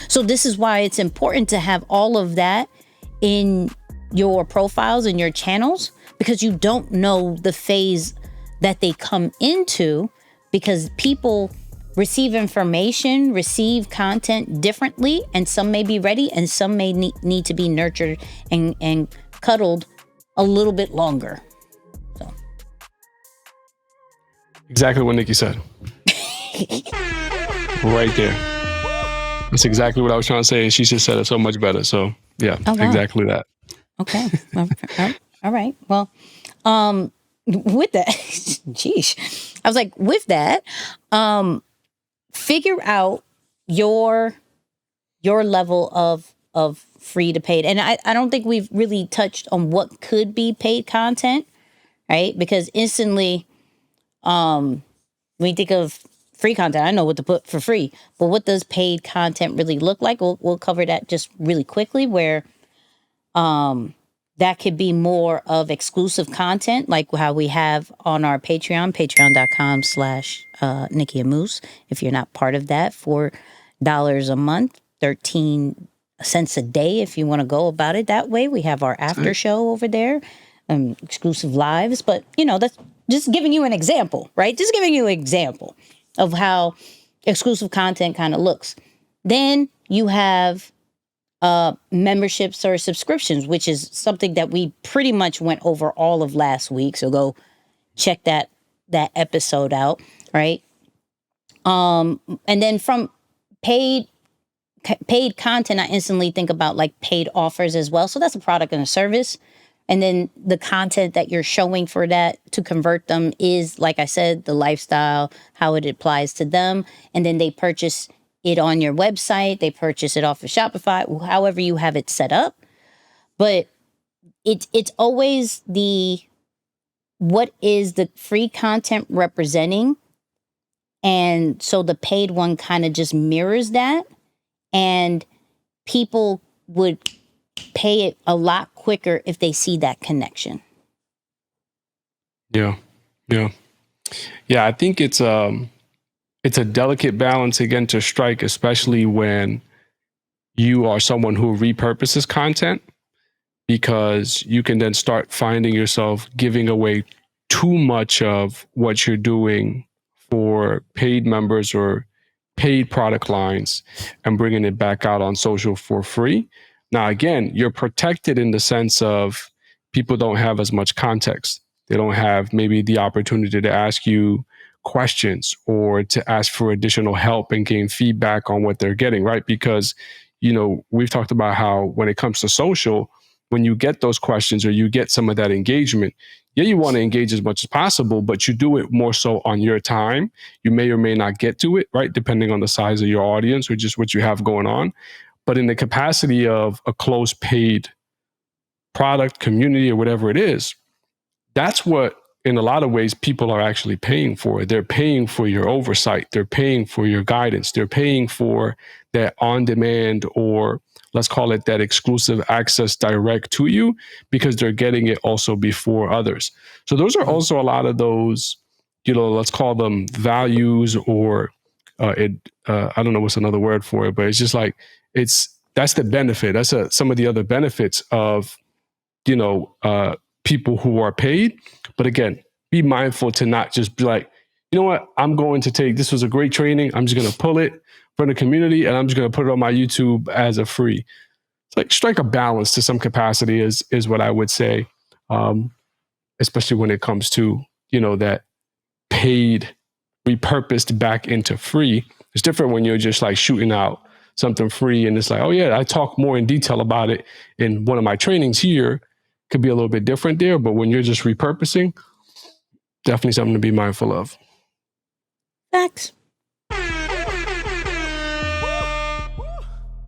S1: So this is why it's important to have all of that in your profiles and your channels, because you don't know the phase that they come into, because people receive information, receive content differently, and some may be ready and some may need to be nurtured and cuddled a little bit longer. So
S2: exactly what Nikki said. Right there. That's exactly what I was trying to say, and she just said it so much better. So yeah, oh, wow. Exactly that.
S1: Okay. All right. Well, with that, geez, I was like, with that, figure out your level of free to paid. And I don't think we've really touched on what could be paid content, right? Because instantly, when you think of free content, I know what to put for free, but what does paid content really look like? We'll cover that just really quickly, where that could be more of exclusive content, like how we have on our patreon.com/Nicky And Moose. If you're not part of that, $4 a month, 13 cents a day. If you want to go about it that way, we have our after show over there, exclusive lives. But that's just giving you an example, right? Just giving you an example of how exclusive content kind of looks. Then you have memberships or subscriptions, which is something that we pretty much went over all of last week. So go check that episode out, right? And then from paid content, I instantly think about like paid offers as well. So that's a product and a service. And then the content that you're showing for that to convert them is, like I said, the lifestyle, how it applies to them. And then they purchase it on your website. They purchase it off of Shopify, however you have it set up. But it's always what is the free content representing? And so the paid one kind of just mirrors that. And people would pay it a lot quicker if they see that connection.
S2: Yeah. I think it's a delicate balance again to strike, especially when you are someone who repurposes content, because you can then start finding yourself giving away too much of what you're doing for paid members or paid product lines and bringing it back out on social for free. Now, again, you're protected in the sense of people don't have as much context. They don't have maybe the opportunity to ask you questions or to ask for additional help and gain feedback on what they're getting, right? Because, we've talked about how when it comes to social, when you get those questions or you get some of that engagement, you want to engage as much as possible, but you do it more so on your time. You may or may not get to it, right? Depending on the size of your audience or just what you have going on. But in the capacity of a closed paid product, community, or whatever it is, that's what, in a lot of ways, people are actually paying for. They're paying for your oversight. They're paying for your guidance. They're paying for that on-demand, or let's call it that exclusive access direct to you, because they're getting it also before others. So those are also a lot of those, let's call them values, or I don't know what's another word for it, but it's just like, that's the benefit. That's some of the other benefits of, people who are paid. But again, be mindful to not just be like, you know what, I'm going to this was a great training. I'm just going to pull it from the community and I'm just going to put it on my YouTube as a free. It's like strike a balance to some capacity is what I would say, especially when it comes to, that paid repurposed back into free. It's different when you're just like shooting out something free and it's like, oh yeah, I talk more in detail about it in one of my trainings here. Could be a little bit different there, but when you're just repurposing, definitely something to be mindful of.
S1: Facts.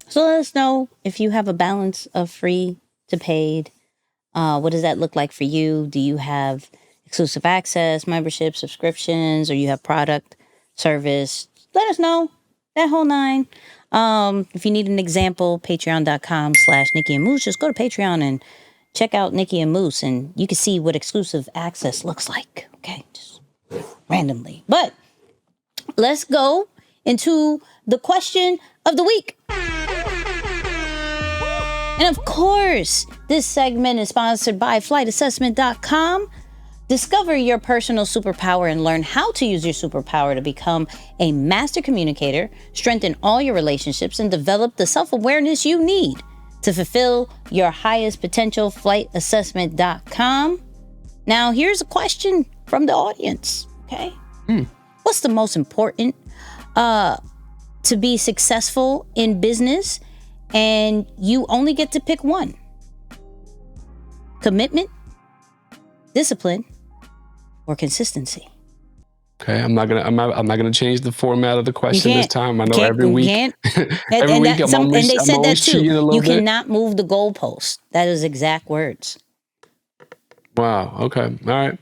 S1: So let us know if you have a balance of free to paid. What does that look like for you? Do you have exclusive access, membership, subscriptions, or you have product, service? Let us know. That whole nine. If you need an example, patreon.com/Nicky and Moose. Just go to Patreon and check out Nicky and Moose, and you can see what exclusive access looks like. Okay, just randomly. But let's go into the question of the week. And of course, this segment is sponsored by flightassessment.com. Discover your personal superpower and learn how to use your superpower to become a master communicator, strengthen all your relationships, and develop the self-awareness you need to fulfill your highest potential. Flightassessment.com. Now, here's a question from the audience. Okay. What's the most important to be successful in business? And you only get to pick one. Commitment, discipline, or consistency.
S2: Okay, I'm not gonna change the format of the question this time. I know every week I'm always cheating a little
S1: you
S2: bit.
S1: cannot move the goalpost. That is exact words.
S2: Wow. Okay. All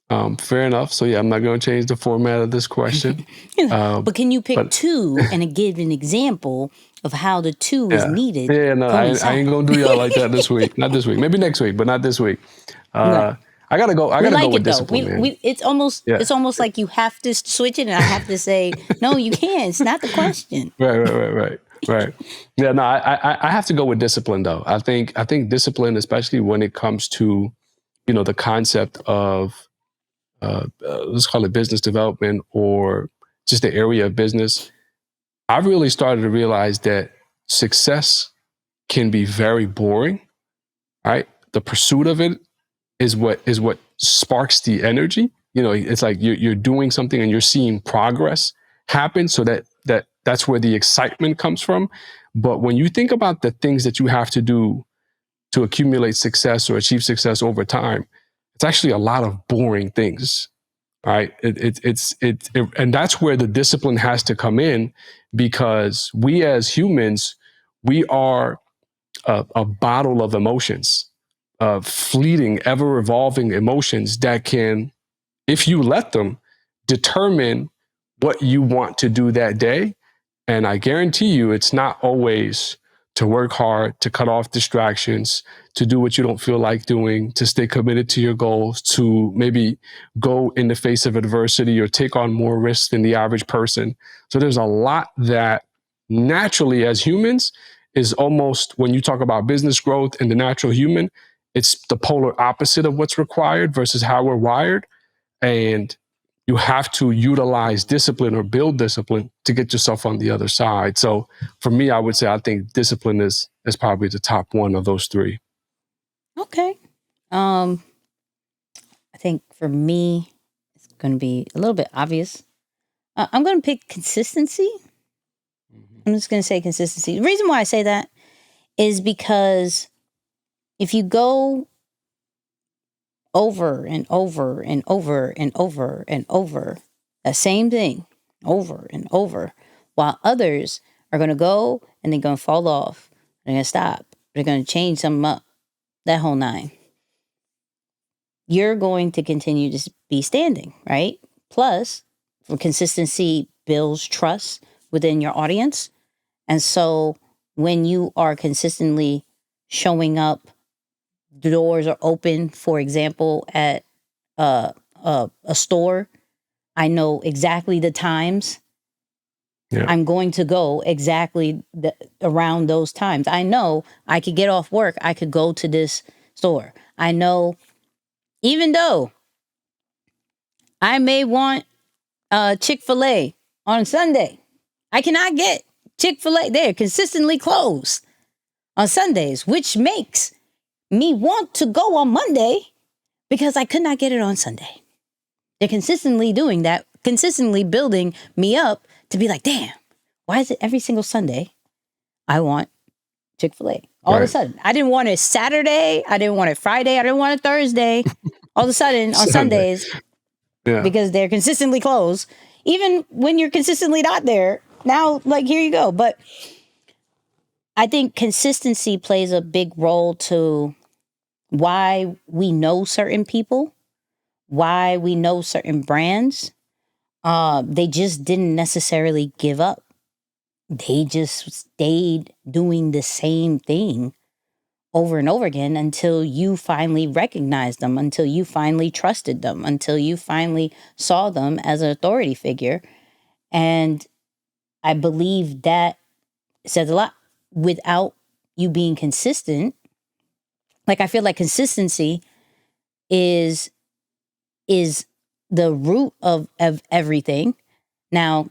S2: right. Fair enough. So yeah, I'm not going to change the format of this question.
S1: But can you pick two and give an example of how the two is needed?
S2: Yeah, no, I ain't going to do y'all like that this week. Not this week. Maybe next week, but not this week.
S1: No.
S2: I gotta go with discipline, man.
S1: It's almost like you have to switch it, and I have to say, no, you can't. It's not the question.
S2: Right. Yeah, no, I have to go with discipline though. I think discipline, especially when it comes to, the concept of let's call it business development or just the area of business, I've really started to realize that success can be very boring, right? The pursuit of it is what sparks the energy. You know, it's like you're doing something and you're seeing progress happen, so that's where the excitement comes from. But when you think about the things that you have to do to accumulate success or achieve success over time, it's actually a lot of boring things, right? And that's where the discipline has to come in, because we as humans, we are a bottle of emotions, fleeting, ever evolving emotions that can, if you let them, determine what you want to do that day. And I guarantee you, it's not always to work hard, to cut off distractions, to do what you don't feel like doing, to stay committed to your goals, to maybe go in the face of adversity or take on more risks than the average person. So there's a lot that naturally, as humans, is almost, when you talk about business growth and the natural human, it's the polar opposite of what's required versus how we're wired. And you have to utilize discipline or build discipline to get yourself on the other side. So for me, I would say I think discipline is probably the top one of those three.
S1: Okay. I think for me, it's going to be a little bit obvious. I'm going to pick consistency. I'm just going to say consistency. The reason why I say that is because if you go over and over and over and over and over the same thing over and over, while others are going to go and they're going to fall off, they're going to stop, they're going to change something up, that whole nine, you're going to continue to be standing, right? Plus, consistency builds trust within your audience. And so when you are consistently showing up, doors are open, for example, at a store, I know exactly the times I'm going to go exactly around those times. I know I could get off work, I could go to this store. I know, even though I may want Chick-fil-A on Sunday, I cannot get Chick-fil-A. They're consistently closed on Sundays, which makes me want to go on Monday because I could not get it on Sunday. They're consistently doing that, consistently building me up to be like, damn, why is it every single Sunday I want Chick-fil-A? All of a sudden, I didn't want it Saturday. I didn't want it Friday. I didn't want it Thursday. All of a sudden on Sundays, because they're consistently closed, even when you're consistently not there, now, like, here you go. But I think consistency plays a big role to why we know certain people, why we know certain brands. They just didn't necessarily give up. They just stayed doing the same thing over and over again until you finally recognized them, until you finally trusted them, until you finally saw them as an authority figure. And I believe that says a lot. Without you being consistent, like, I feel like consistency is the root of everything. Now,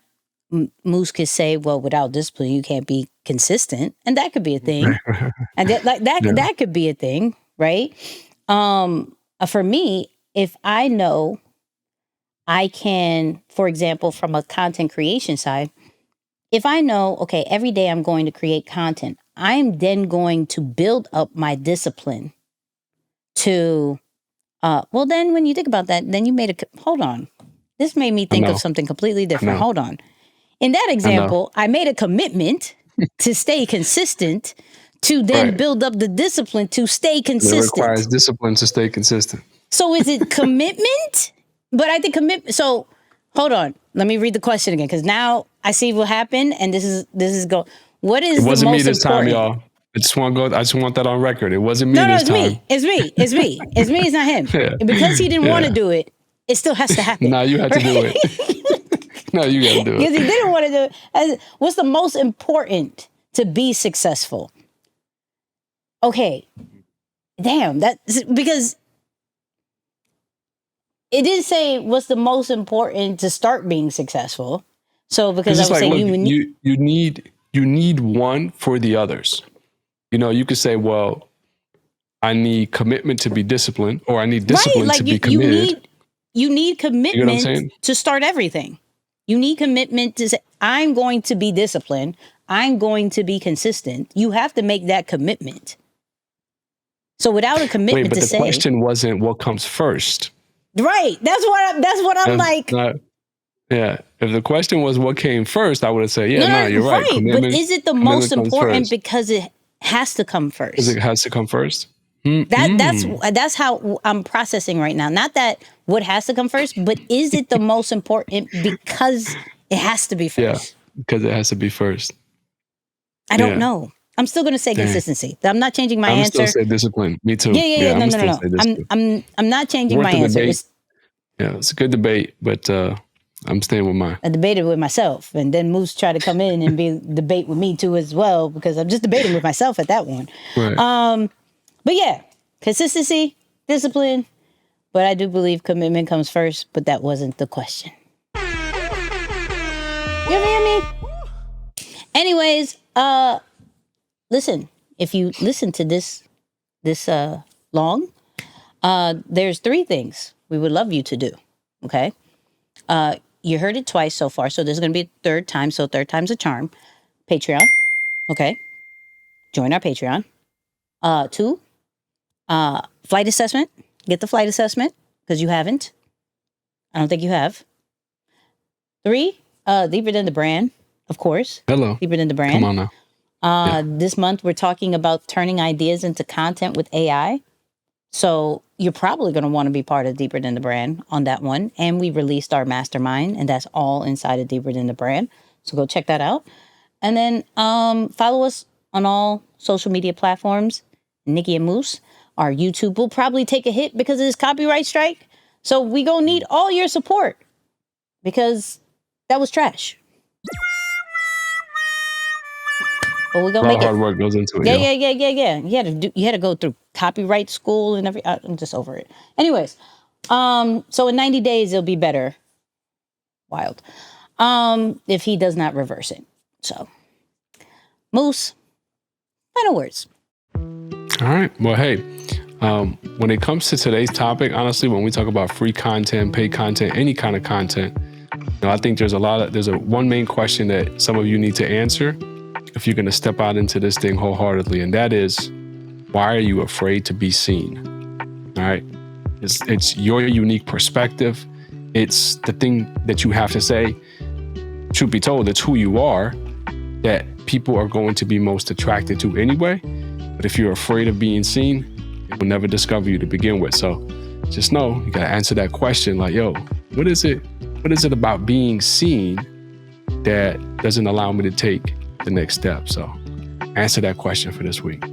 S1: Moose could say, well, without discipline, you can't be consistent. And that could be a thing. And that could be a thing, right? For me, if I know I can, for example, from a content creation side, if I know, okay, every day I'm going to create content, I'm then going to build up my discipline to, well, then when you think about that, then you hold on. This made me think of something completely different. Hold on. In that example, I made a commitment to stay consistent, to then build up the discipline to stay consistent.
S2: It requires discipline to stay consistent.
S1: So is it commitment? But I think commitment. So hold on. Let me read the question again, because now I see what happened, and this is what is the most important? It wasn't me this time, y'all.
S2: I just want that on record. It wasn't me this time.
S1: No, it's me. It's me. It's not him. Because he didn't want to do it, it still has to happen.
S2: No, you had to do it. No, you got to do it.
S1: Because he didn't want to do it. What's the most important to be successful? Okay. Damn, because it did say what's the most important to start being successful. So because I was
S2: like,
S1: saying
S2: look, you need one for the others. You know, you could say, well, I need commitment to be disciplined, or I need discipline to be committed.
S1: You need commitment
S2: you know what I'm saying?
S1: to start everything. You need commitment to say, I'm going to be disciplined. I'm going to be consistent. You have to make that commitment. So without a commitment
S2: but the question wasn't what comes first.
S1: Right. That's what I'm like.
S2: Yeah. If the question was what came first, I would have said, you're right.
S1: But is it the most important because it has to come first?
S2: Because it has to come first?
S1: That's how I'm processing right now. Not that what has to come first, but is it the most important because it has to be first?
S2: Yeah, because it has to be first.
S1: I don't know. I'm still going to say consistency. I'm not changing my answer.
S2: I'm still say discipline. Me too.
S1: Yeah. No. I'm not changing my answer.
S2: It's a good debate, but I'm staying with mine.
S1: I debated with myself, and then Moose tried to come in and debate with me too as well, because I'm just debating with myself at that one.
S2: Right.
S1: But yeah, consistency, discipline, but I do believe commitment comes first, but that wasn't the question. You hear me? Anyways, listen, if you listen to this long, there's 3 things we would love you to do, okay? You heard it twice so far, so there's going to be a 3rd time, so 3rd time's a charm. Patreon, okay? Join our Patreon. 2, flight assessment. Get the flight assessment, because you haven't. I don't think you have. 3, deeper than the brand, of course.
S2: Hello.
S1: Deeper than the brand.
S2: Come on now.
S1: This month, we're talking about turning ideas into content with AI. So you're probably going to want to be part of Deeper Than the Brand on that one. And we released our mastermind, and that's all inside of Deeper Than the Brand. So go check that out. And then follow us on all social media platforms. Nicky and Moose. Our YouTube will probably take a hit because of this copyright strike. So we going to need all your support, because that was trash. But we're gonna make it.
S2: Hard work goes into it.
S1: Yeah. You had to go through copyright school and everything. I'm just over it. Anyways, so in 90 days it'll be better. Wild. If he does not reverse it. So, Moose, final words.
S2: All right. Well, hey, when it comes to today's topic, honestly, when we talk about free content, paid content, any kind of content, I think there's one main question that some of you need to answer if you're going to step out into this thing wholeheartedly. And that is, why are you afraid to be seen? All right. It's your unique perspective. It's the thing that you have to say. Truth be told, it's who you are that people are going to be most attracted to anyway. But if you're afraid of being seen, they will never discover you to begin with. So just know you got to answer that question like, yo, what is it about being seen that doesn't allow me to take the next step? So answer that question for this week.